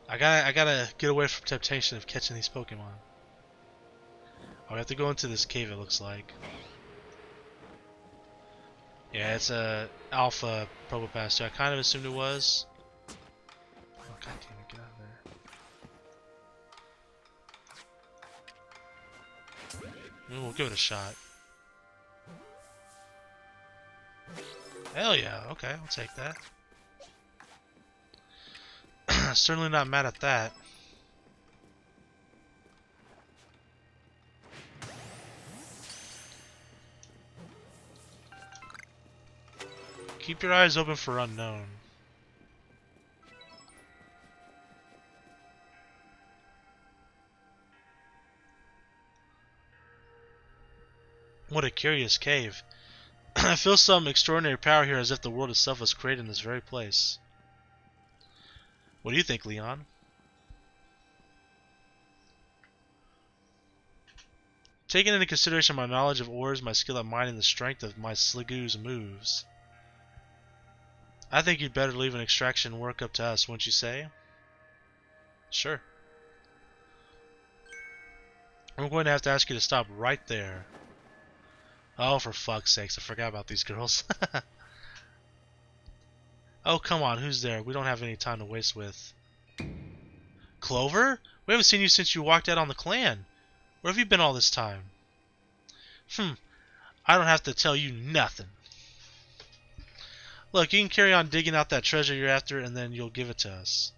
I gotta get away from temptation of catching these Pokemon. Oh, I have to go into this cave, it looks like. Yeah, it's a alpha Probopass too. I kind of assumed it was. Oh, god damn it, get out of there. We'll give it a shot. Hell yeah, okay, I'll take that. Certainly not mad at that. Keep your eyes open for unknown. What a curious cave. I feel some extraordinary power here, as if the world itself was created in this very place. What do you think, Leon? Taking into consideration my knowledge of ores, my skill at mining, the strength of my Sligoo's moves, I think you'd better leave an extraction work up to us, wouldn't you say? Sure. I'm going to have to ask you to stop right there. Oh, for fuck's sakes, I forgot about these girls. Oh, come on, who's there? We don't have any time to waste with. Clover? We haven't seen you since you walked out on the clan. Where have you been all this time? I don't have to tell you nothing. Look, you can carry on digging out that treasure you're after, and then you'll give it to us.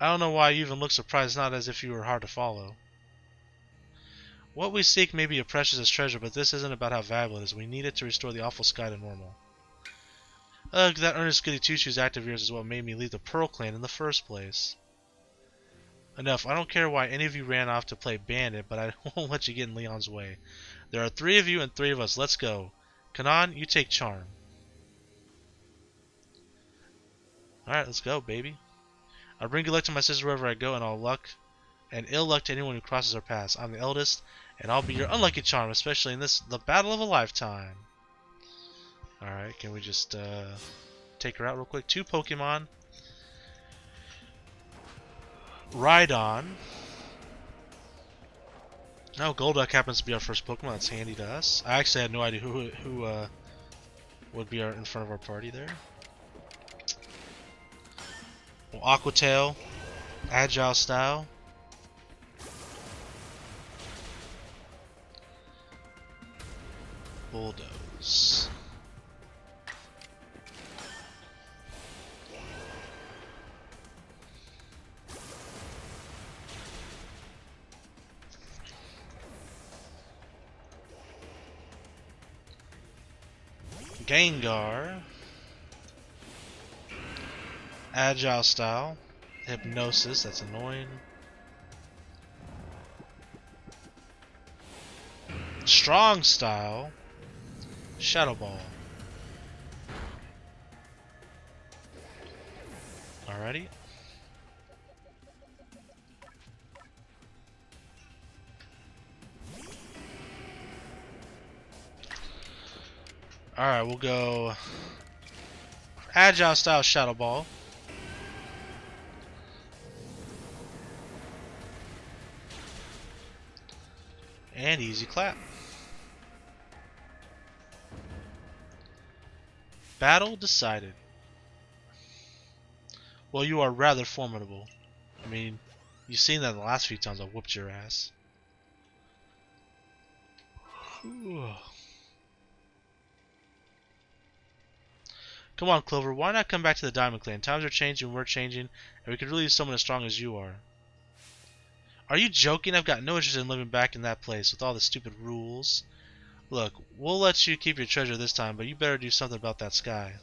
I don't know why you even look surprised, not as if you were hard to follow. What we seek may be a precious treasure, but this isn't about how valuable it is. We need it to restore the awful sky to normal. Ugh, that earnest goody two-shoes act of yours is what made me leave the Pearl Clan in the first place. Enough, I don't care why any of you ran off to play bandit, but I won't let you get in Leon's way. There are 3 of you and 3 of us. Let's go. Kanan, you take charm. Alright, let's go, baby. I'll bring good luck to my sister wherever I go, and ill luck to anyone who crosses our paths. I'm the eldest, and I'll be your unlucky charm, especially in the battle of a lifetime. Alright, can we just take her out real quick? 2 Pokemon. Rhydon. Oh, Golduck happens to be our first Pokemon. That's handy to us. I actually had no idea who would be in front of our party there. Well, Aqua Tail. Agile Style. Bulldoze. Gengar. Agile Style. Hypnosis, that's annoying. Strong Style. Shadow Ball. Alrighty. Alright, we'll go Agile Style Shadow Ball. And Easy Clap. Battle decided. Well, you are rather formidable. I mean, you've seen that the last few times I whooped your ass. Come on, Clover, why not come back to the Diamond Clan? Times are changing, we're changing, and we could really use someone as strong as you are. Are you joking? I've got no interest in living back in that place with all the stupid rules. Look, we'll let you keep your treasure this time, but you better do something about that sky.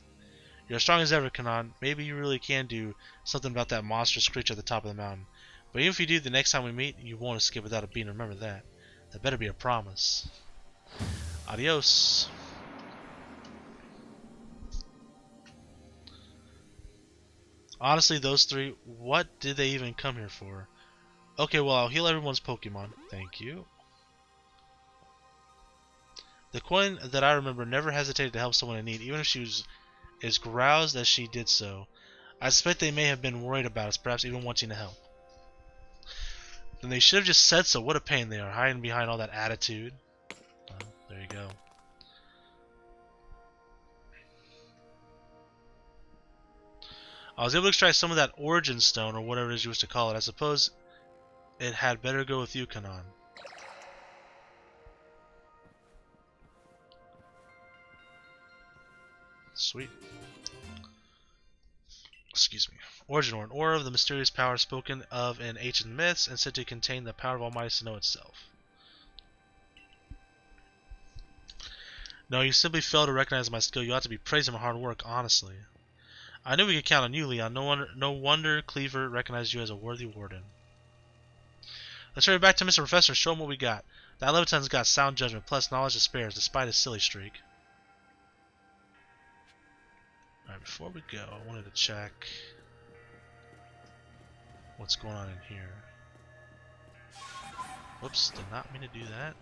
You're as strong as ever, Kanan. Maybe you really can do something about that monstrous creature at the top of the mountain. But even if you do, the next time we meet, you won't escape without a beating. Remember that. That better be a promise. Adios. Honestly, those 3, what did they even come here for? Okay, well, I'll heal everyone's Pokemon. Thank you. The coin that I remember never hesitated to help someone in need, even if she was as groused as she did so. I suspect they may have been worried about us, perhaps even wanting to help. Then they should have just said so. What a pain they are, hiding behind all that attitude. Well, there you go. I was able to extract some of that origin stone, or whatever it is you wish to call it. I suppose it had better go with you, Kanan. Sweet. Excuse me. Origin Ore, an ore of the mysterious power spoken of in ancient myths and said to contain the power of Almighty Sinnoh itself. No, you simply fail to recognize my skill. You ought to be praising my hard work, honestly. I knew we could count on you, Leon. No wonder Cleaver recognized you as a worthy warden. Let's hurry back to Mr. Professor and show him what we got. That Leviton's got sound judgment plus knowledge to spare, despite his silly streak. Alright, before we go, I wanted to check what's going on in here. Whoops, did not mean to do that.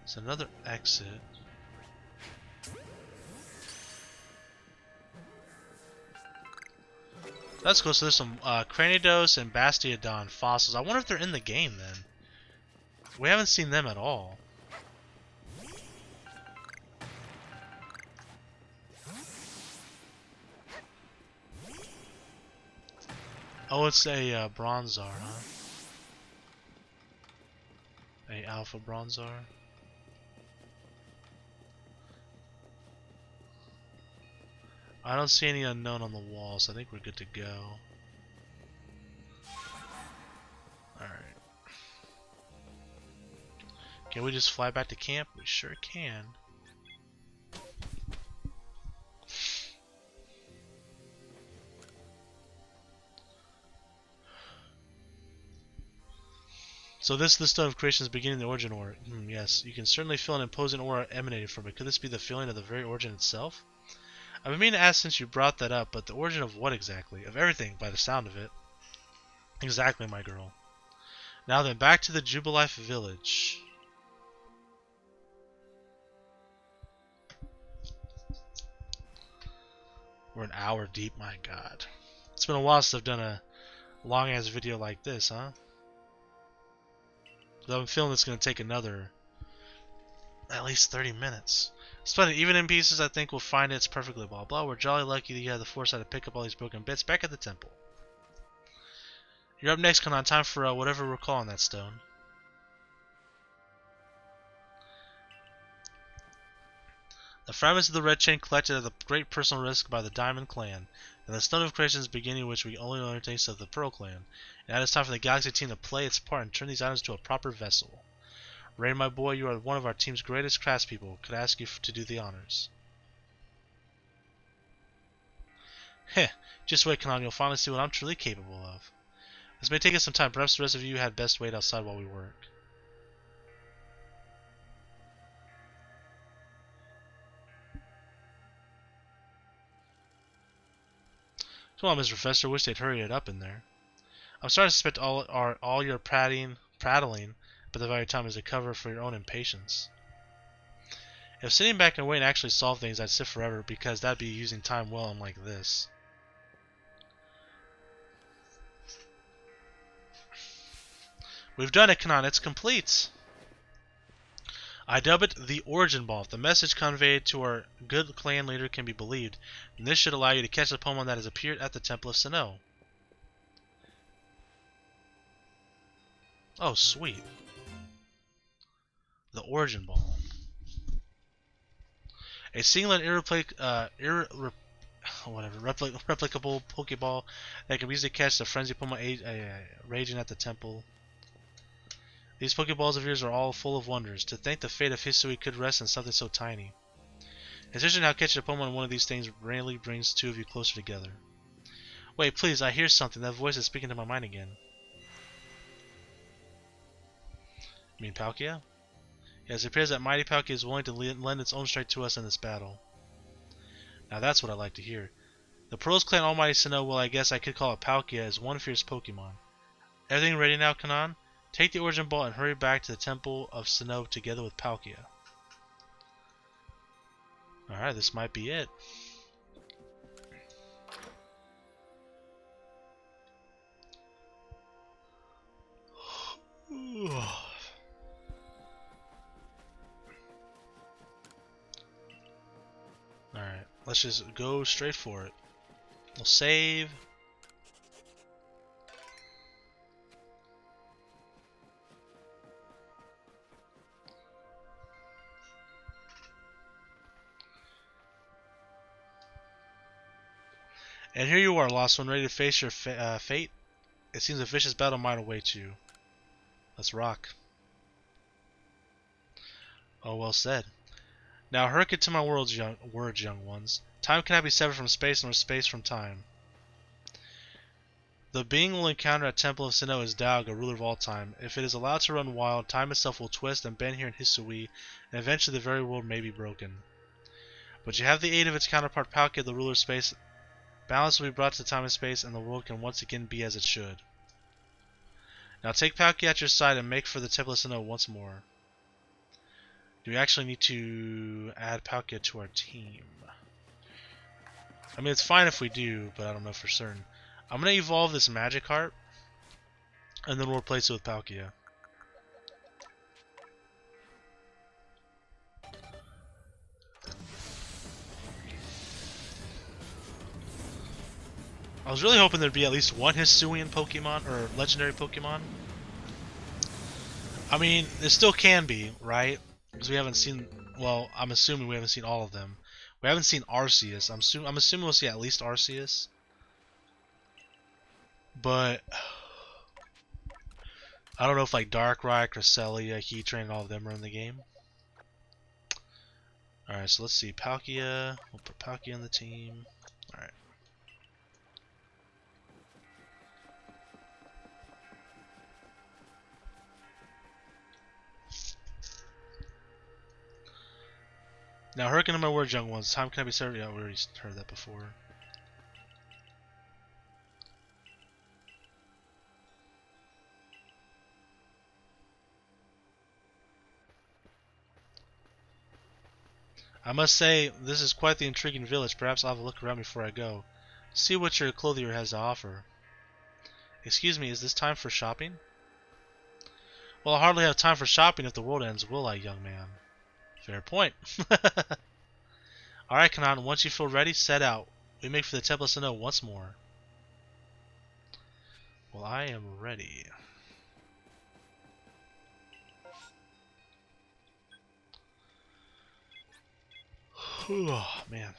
It's another exit. That's cool. So there's some Cranidos and Bastiodon fossils. I wonder if they're in the game then. We haven't seen them at all. Oh, it's a Bronzor, huh? A Alpha Bronzor. I don't see any unknown on the wall, so I think we're good to go. Alright. Can we just fly back to camp? We sure can. So this is the stone of creation's beginning, the origin aura. Yes, you can certainly feel an imposing aura emanating from it. Could this be the feeling of the very origin itself? I've been meaning to ask since you brought that up, but the origin of what exactly? Of everything, by the sound of it. Exactly, my girl. Now then, back to the Jubilife village. We're an hour deep, my god. It's been a while since I've done a long-ass video like this, huh? But I'm feeling it's going to take another at least 30 minutes. Splendid. Even in pieces, I think we'll find it's perfectly blah blah. We're jolly lucky that you had the foresight to pick up all these broken bits back at the temple. You're up next, Kanan. Time for whatever we're calling that stone. The fragments of the red chain collected at the great personal risk by the Diamond Clan, and the Stone of Creation's beginning, which we only learn thanks to the Pearl Clan. And now it's time for the Galaxy team to play its part and turn these items to a proper vessel. Rain, my boy, you are one of our team's greatest craftspeople. Could I ask you to do the honors? Heh, just wait, Kanan. You'll finally see what I'm truly capable of. This may take us some time. Perhaps the rest of you had best wait outside while we work. Come on, Mr. Professor. Wish they'd hurry it up in there. I'm starting to suspect all your prattling, but the very time is a cover for your own impatience. If sitting back and waiting actually solved things, I'd sit forever, because that'd be using time well unlike this. We've done it, Kanan. It's complete. I dub it the Origin Ball. If the message conveyed to our good clan leader can be believed, then this should allow you to catch the Pokemon that has appeared at the Temple of Sinnoh. Oh, sweet. The Origin Ball. A single and replicable Pokeball that can be used to catch the frenzy Pokemon raging at the temple. These Pokeballs of yours are all full of wonders. To think the fate of Hisui could rest in something so tiny. It's interesting how catching a Pokemon in one of these things rarely brings two of you closer together. Wait, please, I hear something. That voice is speaking to my mind again. You mean Palkia? Yes, it appears that mighty Palkia is willing to lend its own strength to us in this battle. Now that's what I like to hear. The Pearls Clan Almighty Sinnoh, well, I guess I could call it Palkia, is one fierce Pokemon. Everything ready now, Kanan? Take the Origin Ball and hurry back to the Temple of Sinnoh together with Palkia. Alright, this might be it. Alright, let's just go straight for it. We'll save. And here you are, lost one, ready to face your fate. It seems a vicious battle might await you. Let's rock. Oh, well said. Now hearken to my words, young ones. Time cannot be severed from space, nor space from time. The being we'll encounter at Temple of Sinnoh is Dialga, ruler of all time. If it is allowed to run wild, time itself will twist and bend here in Hisui, and eventually the very world may be broken. But you have the aid of its counterpart Palkia, the ruler of space. Balance will be brought to time and space, and the world can once again be as it should. Now take Palkia at your side and make for the Temple of Sinnoh once more. Do we actually need to add Palkia to our team? I mean, it's fine if we do, but I don't know for certain. I'm going to evolve this Magikarp, and then we'll replace it with Palkia. I was really hoping there'd be at least one Hisuian Pokemon, or legendary Pokemon. I mean, there still can be, right? Because we haven't seen, well, I'm assuming we haven't seen all of them. We haven't seen Arceus. I'm assuming we'll see at least Arceus. But I don't know if like Darkrai, Cresselia, Heatran, all of them are in the game. Alright, so let's see. Palkia. We'll put Palkia on the team. Alright. Now, hearken to my words, young ones. Time cannot be severed. Yeah, we already heard that before. I must say, this is quite the intriguing village. Perhaps I'll have a look around before I go. See what your clothier has to offer. Excuse me, is this time for shopping? Well, I'll hardly have time for shopping if the world ends, will I, young man? Fair point. Alright, Kanan, once you feel ready, set out. We make for the Temple of Sinnoh once more. Well, I am ready. Oh, man.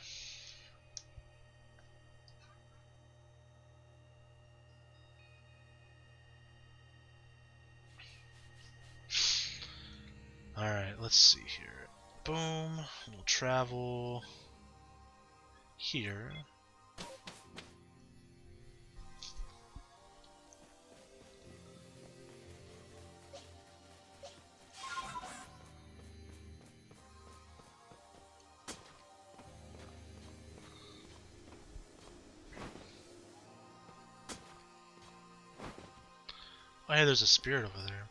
Alright, let's see here. Boom. We'll travel here. Oh, hey, there's a spirit over there.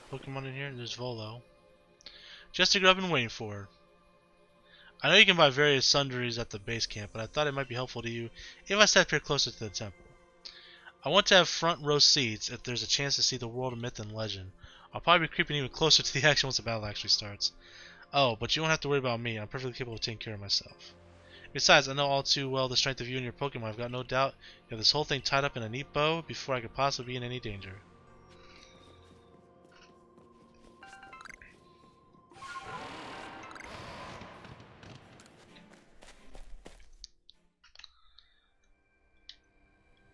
Pokemon in here? There's Volo. Just the grub I've been waiting for. I know you can buy various sundries at the base camp, but I thought it might be helpful to you if I stepped here closer to the temple. I want to have front row seats if there's a chance to see the world of myth and legend. I'll probably be creeping even closer to the action once the battle actually starts. Oh, but you don't have to worry about me. I'm perfectly capable of taking care of myself. Besides, I know all too well the strength of you and your Pokemon. I've got no doubt you have this whole thing tied up in a neat bow before I could possibly be in any danger.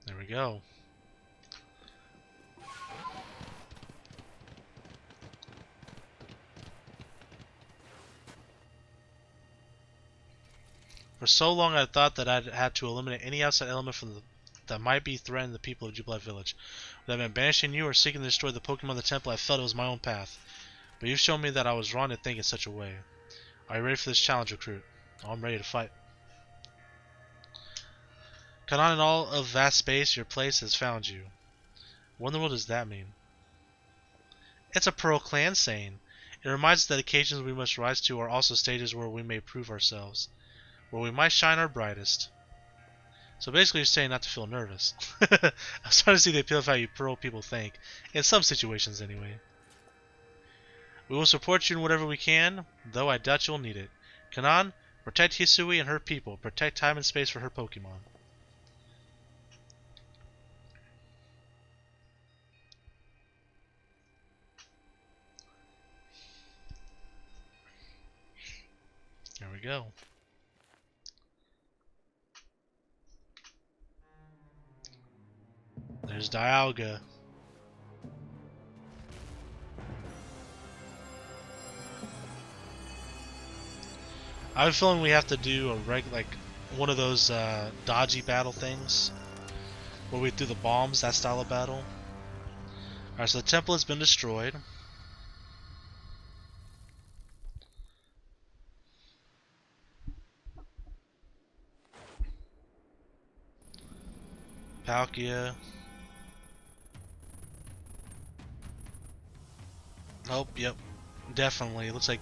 There we go. For so long I thought that I'd had to eliminate any outside element that might be threatening the people of Jubilee Village. Whether I've been banishing you or seeking to destroy the Pokemon of the temple, I felt it was my own path. But you've shown me that I was wrong to think in such a way. Are you ready for this challenge, recruit? Oh, I'm ready to fight. Cut on in all of vast space, your place has found you. What in the world does that mean? It's a Pearl Clan saying. It reminds us that occasions we must rise to are also stages where we may prove ourselves, where we might shine our brightest. So basically you're saying not to feel nervous. I was trying to see the appeal of how you pearl people think, in some situations anyway. We will support you in whatever we can, though I doubt you'll need it. Kanan, protect Hisui and her people. Protect time and space for her Pokemon. There we go. There's Dialga. I have a feeling we have to do a like one of those dodgy battle things where we do the bombs, that style of battle. Alright, so the temple has been destroyed. Palkia. Oh, yep. Definitely. It looks like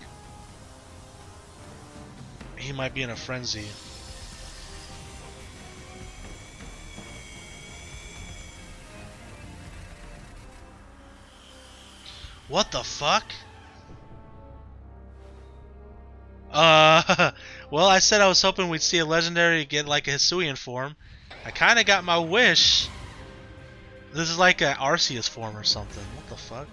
he might be in a frenzy. What the fuck? Well, I said I was hoping we'd see a legendary get like a Hisuian form. I kinda got my wish. This is like a Arceus form or something. What the fuck?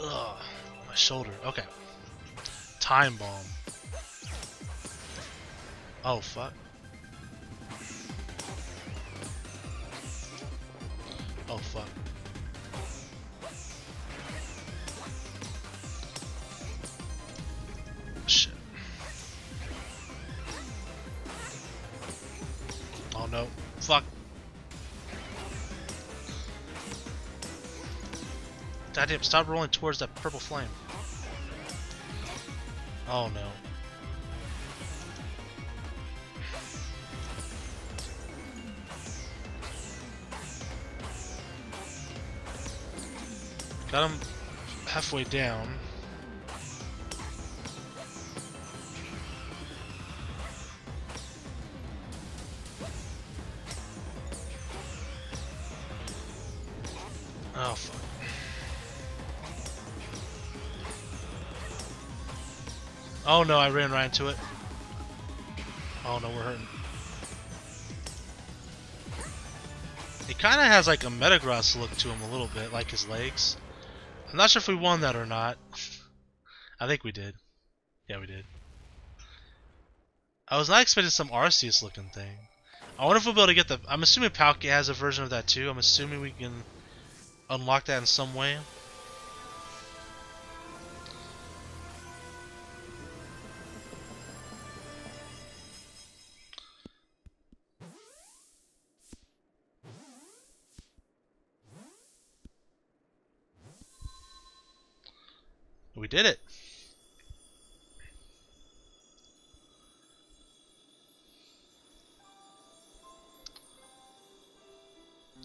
Ugh, my shoulder. Okay. Time bomb. Oh fuck. Oh fuck. Shit. Oh no. Fuck. Goddamn, stop rolling towards that purple flame. Oh no. Got him halfway down. Oh fuck. Oh no, I ran right into it. Oh no, we're hurting. He kind of has like a Metagross look to him a little bit, like his legs. I'm not sure if we won that or not. I think we did. Yeah, we did. I was not expecting some Arceus looking thing. I wonder if we'll be able to get the... I'm assuming Palkia has a version of that too. I'm assuming we can unlock that in some way. We did it.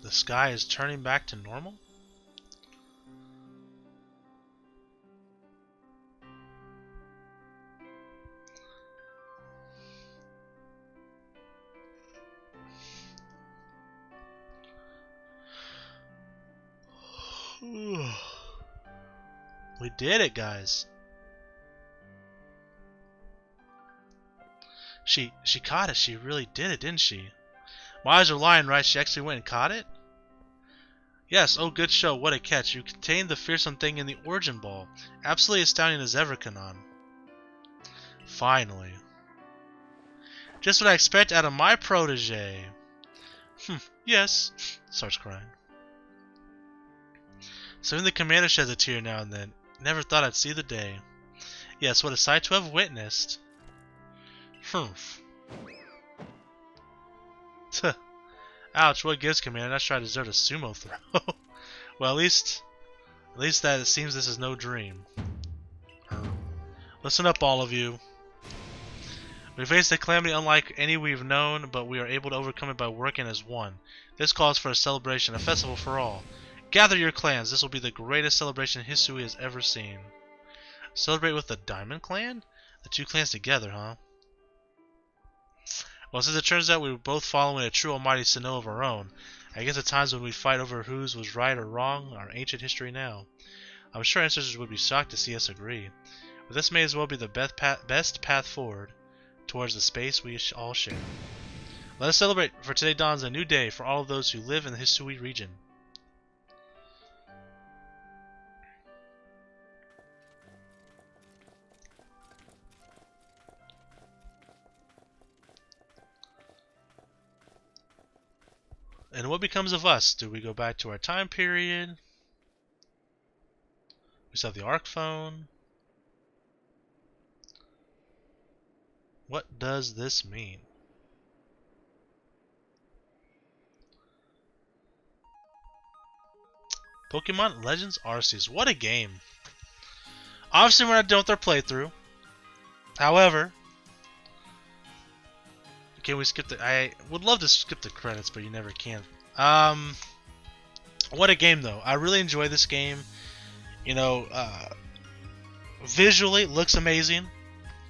The sky is turning back to normal? We did it, guys. She caught it. She really did it, didn't she? My eyes are lying, right? She actually went and caught it? Yes, oh good show, what a catch. You contained the fearsome thing in the origin ball. Absolutely astounding as ever, Kanan. Finally. Just what I expect out of my protege. Yes. Starts crying. So even the commander sheds a tear now and then. Never thought I'd see the day. Yes, what a sight to have witnessed. Humph. Ouch, what gives, Commander? That's trying to desert a sumo throw. Well, at least that it seems this is no dream. Listen up, all of you. We faced a calamity unlike any we've known, but we are able to overcome it by working as one. This calls for a celebration, a festival for all. Gather your clans. This will be the greatest celebration Hisui has ever seen. Celebrate with the Diamond Clan? The two clans together, huh? Well, since it turns out we were both following a true almighty Sinnoh of our own, I guess at times when we fight over whose was right or wrong, our ancient history now. I'm sure ancestors would be shocked to see us agree. But this may as well be the best path forward towards the space we all share. Let us celebrate, for today dawns a new day for all of those who live in the Hisui region. And what becomes of us? Do we go back to our time period? We still have the Arc phone. What does this mean? Pokémon Legends Arceus. What a game. Obviously we're not done with our playthrough. However, can we skip the... I would love to skip the credits, but you never can. What a game, though. I really enjoy this game. You know, visually, it looks amazing.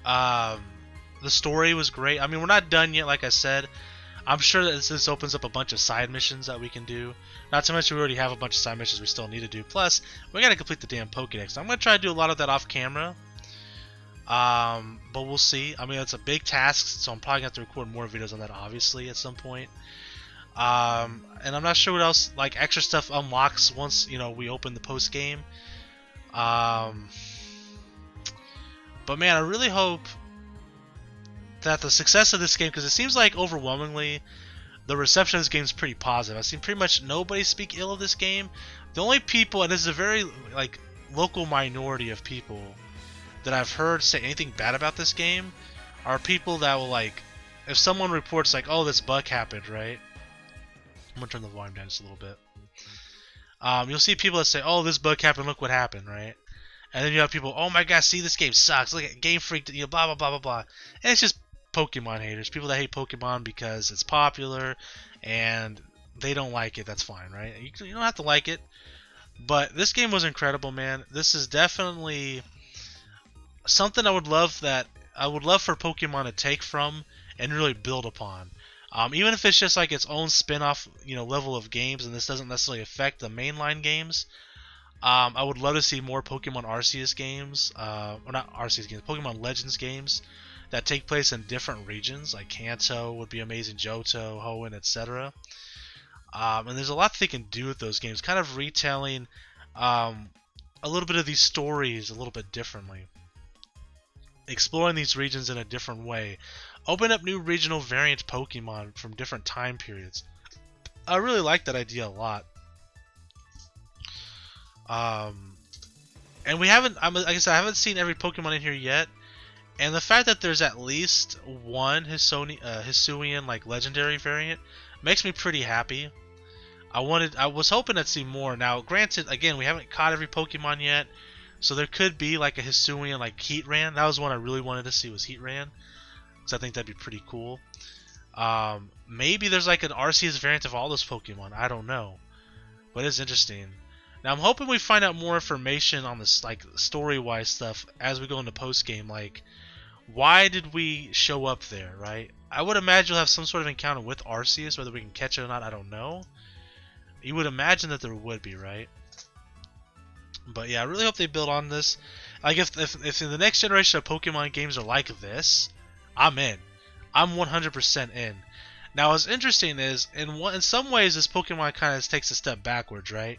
The story was great. I mean, we're not done yet, like I said. I'm sure that this opens up a bunch of side missions that we can do. Not to mention we already have a bunch of side missions we still need to do. Plus, we gotta complete the damn Pokedex. I'm gonna try to do a lot of that off camera. But we'll see. I mean, it's a big task, so I'm probably gonna have to record more videos on that, obviously, at some point. And I'm not sure what else, like, extra stuff unlocks once, you know, we open the post game. But man, I really hope that the success of this game, because it seems like overwhelmingly the reception of this game is pretty positive. I've seen pretty much nobody speak ill of this game. The only people, and this is a very like local minority of people that I've heard say anything bad about this game, are people that will, like, if someone reports like, oh, this bug happened, right? I'm gonna turn the volume down just a little bit. You'll see people that say, oh, this bug happened, look what happened, right? And then you have people, oh my god, see, this game sucks, look at Game Freak, you know, blah blah blah blah blah. And it's just Pokemon haters, people that hate Pokemon because it's popular and they don't like it. That's fine, right? You don't have to like it, but this game was incredible, man. This is definitely something I would love for Pokemon to take from and really build upon. Even if it's just like its own spin-off, you know, level of games, and this doesn't necessarily affect the mainline games. I would love to see more Pokemon Arceus games, or not Arceus games, Pokemon Legends games that take place in different regions, like Kanto would be amazing, Johto, Hoenn, etc. And there's a lot they can do with those games, kind of retelling a little bit of these stories a little bit differently. Exploring these regions in a different way. Open up new regional variant Pokemon from different time periods. I really like that idea a lot. And we haven't, like I said, I haven't seen every Pokemon in here yet. And the fact that there's at least one Hisuian like legendary variant makes me pretty happy. I was hoping to see more. Now, granted, again, we haven't caught every Pokemon yet, so there could be like a Hisuian like Heatran. That was one I really wanted to see, was Heatran, because I think that'd be pretty cool. Maybe there's like an Arceus variant of all those Pokemon. I don't know, but it's interesting. Now I'm hoping we find out more information on this, like story-wise stuff as we go into post-game. Like, why did we show up there, right? I would imagine we'll have some sort of encounter with Arceus, whether we can catch it or not, I don't know. You would imagine that there would be, right? But yeah, I really hope they build on this. Like, if in the next generation of Pokemon games are like this, I'm in. I'm 100% in. Now, what's interesting is, in some ways, this Pokemon kind of takes a step backwards, right?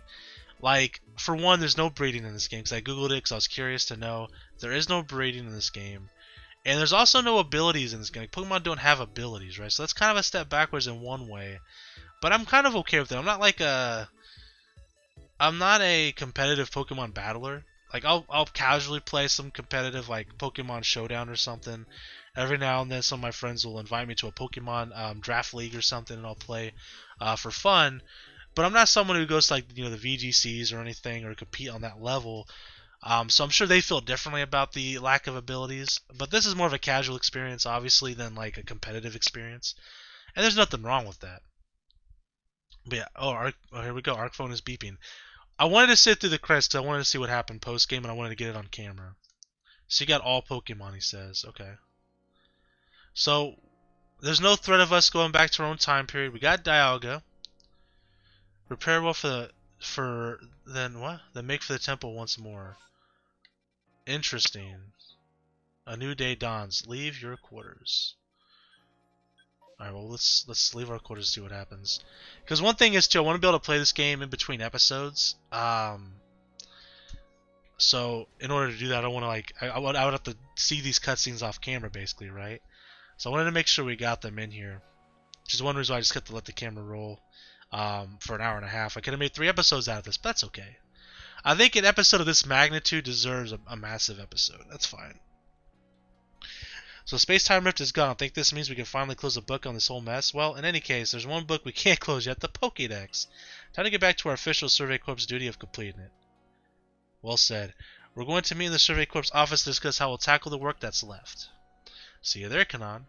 Like, for one, there's no breeding in this game, because I googled it because I was curious to know. There is no breeding in this game. And there's also no abilities in this game. Like, Pokemon don't have abilities, right? So that's kind of a step backwards in one way. But I'm kind of okay with it. I'm not a competitive Pokemon battler. Like, I'll casually play some competitive, like, Pokemon Showdown or something. Every now and then some of my friends will invite me to a Pokemon draft league or something, and I'll play for fun. But I'm not someone who goes to, like, you know, the VGCs or anything, or compete on that level. So I'm sure they feel differently about the lack of abilities, but this is more of a casual experience, obviously, than like a competitive experience, and there's nothing wrong with that. But yeah, oh, here we go. Arc phone is beeping. I wanted to sit through the credits because I wanted to see what happened post game, and I wanted to get it on camera. So you got all Pokemon, he says. Okay. So there's no threat of us going back to our own time period. We got Dialga. Prepare well for then what? Then make for the temple once more. Interesting. A new day dawns. Leave your quarters. Alright, well let's leave our quarters and see what happens. Because one thing is too, I want to be able to play this game in between episodes. So in order to do that, I want to like I would have to see these cutscenes off camera, basically, right? So I wanted to make sure we got them in here. Which is one reason why I just got to let the camera roll for an hour and a half. I could have made 3 episodes out of this, but that's okay. I think an episode of this magnitude deserves a massive episode. That's fine. So Space-Time Rift is gone. I think this means we can finally close the book on this whole mess. Well, in any case, there's one book we can't close yet, the Pokédex. Time to get back to our official Survey Corps' duty of completing it. Well said. We're going to meet in the Survey Corps' office to discuss how we'll tackle the work that's left. See you there, Kanan.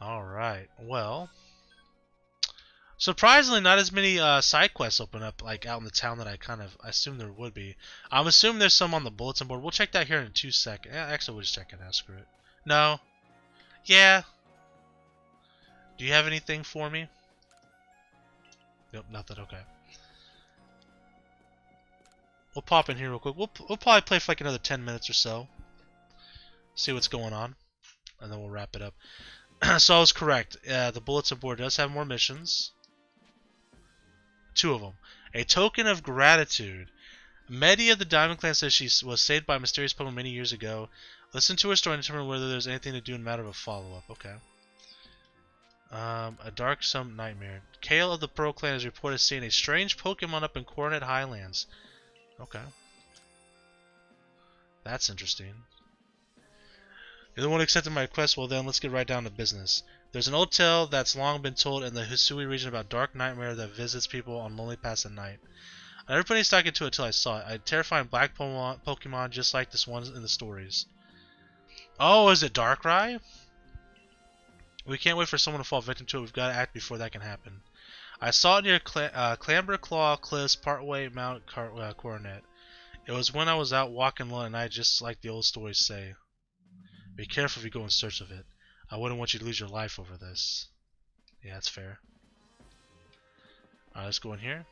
Alright, well... Surprisingly, not as many side quests open up like out in the town that I assumed there would be. I'm assuming there's some on the bulletin board. We'll check that here in 2 seconds. Actually, we'll just check it out. Screw it. No. Yeah. Do you have anything for me? Nope, nothing. Okay. We'll pop in here real quick. We'll probably play for like another 10 minutes or so. See what's going on. And then we'll wrap it up. So I was correct. The bulletin board does have more missions. 2 of them. A token of gratitude. Medi of the Diamond Clan says she was saved by a mysterious Pokemon many years ago. Listen to her story and determine whether there's anything to do in matter of a follow-up. Okay. A darksome nightmare. Kale of the Pearl Clan is reported seeing a strange Pokemon up in Coronet Highlands. Okay. That's interesting. You're the one who accepted my request. Well then, let's get right down to business. There's an old tale that's long been told in the Hisui region about a dark nightmare that visits people on lonely paths at night. I never put any stock into it until I saw it. A terrifying black Pokemon just like this one in the stories. Oh, is it Darkrai? We can't wait for someone to fall victim to it. We've got to act before that can happen. I saw it near Clamber Claw Cliffs, partway Mount Coronet. It was when I was out walking alone at night, just like the old stories say. Be careful if you go in search of it. I wouldn't want you to lose your life over this. Yeah, that's fair. Alright, let's go in here.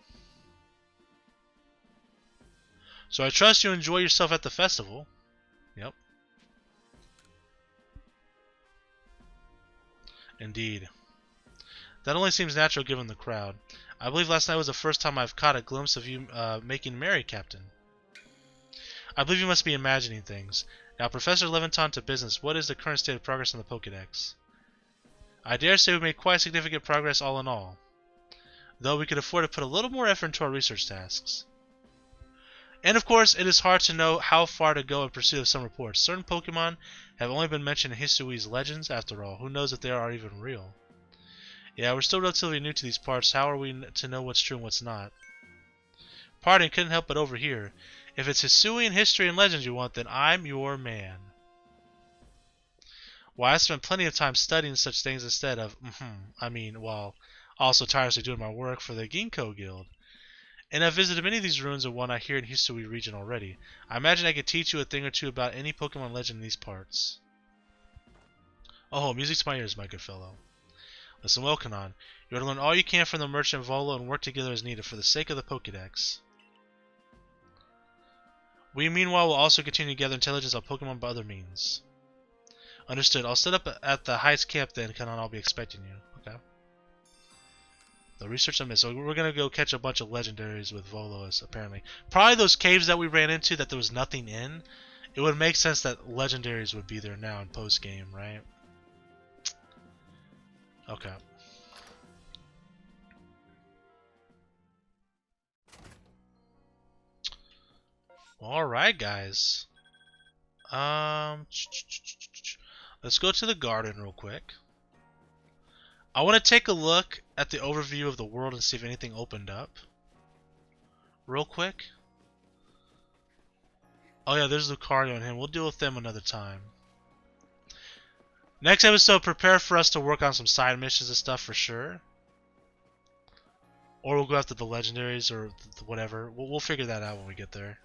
So I trust you enjoy yourself at the festival. Yep. Indeed. That only seems natural given the crowd. I believe last night was the first time I've caught a glimpse of you making merry, Captain. I believe you must be imagining things. Now, Professor Leviton, to business. What is the current state of progress on the Pokedex? I dare say we've made quite significant progress all in all. Though we could afford to put a little more effort into our research tasks. And of course, it is hard to know how far to go in pursuit of some reports. Certain Pokemon have only been mentioned in Hisui's legends, after all. Who knows if they are even real? Yeah, we're still relatively new to these parts. How are we to know what's true and what's not? Pardon, couldn't help but overhear. If it's Hisuian history and legends you want, then I'm your man. Why, I spent plenty of time studying such things instead of, while also tirelessly doing my work for the Ginkgo Guild. And I've visited many of these ruins of one I hear in Hisui Region already. I imagine I could teach you a thing or two about any Pokemon legend in these parts. Oh, music to my ears, my good fellow. Listen well, Kanan. You are to learn all you can from the merchant Volo and work together as needed for the sake of the Pokedex. We, meanwhile, will also continue to gather intelligence on Pokemon by other means. Understood. I'll set up at the Heights camp then, Kanan. I'll be expecting you. Okay. The research I missed. So we're going to go catch a bunch of legendaries with Volos, apparently. Probably those caves that we ran into that there was nothing in. It would make sense that legendaries would be there now in post-game, right? Okay. Alright, guys. Let's go to the garden real quick. I want to take a look at the overview of the world and see if anything opened up? Real quick. Oh yeah, there's Lucario and him. We'll deal with them another time. Next episode, prepare for us to work on some side missions and stuff for sure. Or we'll go after the legendaries or whatever. We'll figure that out when we get there.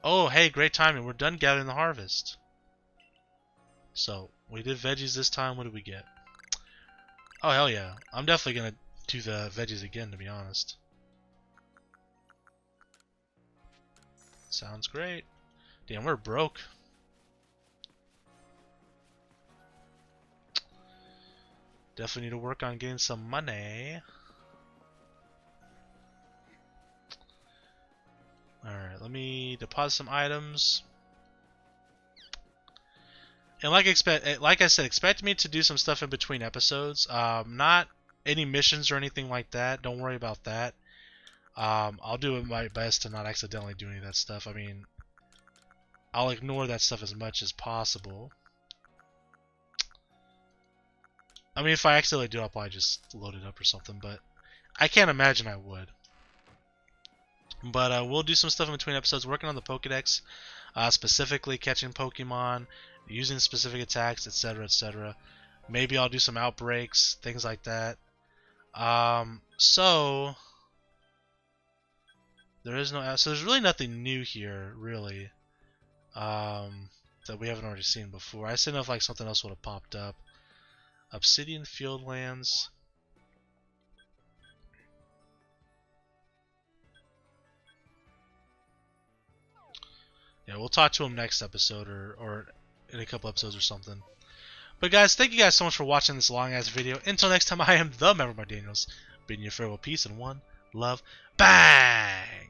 Oh, hey, great timing. We're done gathering the harvest. So, we did veggies this time. What did we get? Oh, hell yeah. I'm definitely going to do the veggies again, to be honest. Sounds great. Damn, we're broke. Definitely need to work on getting some money. Alright, let me deposit some items. And like I said, expect me to do some stuff in between episodes. Not any missions or anything like that. Don't worry about that. I'll do my best to not accidentally do any of that stuff. I mean, I'll ignore that stuff as much as possible. I mean, if I accidentally do, I'll probably just load it up or something, but I can't imagine I would. But we'll do some stuff in between episodes, working on the Pokedex, specifically catching Pokemon, using specific attacks, etc., etc. Maybe I'll do some outbreaks, things like that. So there's really nothing new here, really, that we haven't already seen before. I just didn't know if like something else would have popped up. Obsidian Fieldlands. Yeah, we'll talk to him next episode or in a couple episodes or something. But guys, thank you guys so much for watching this long ass video. Until next time, I am the Member Mark Daniels, bidding you farewell, peace, and one love. Bang!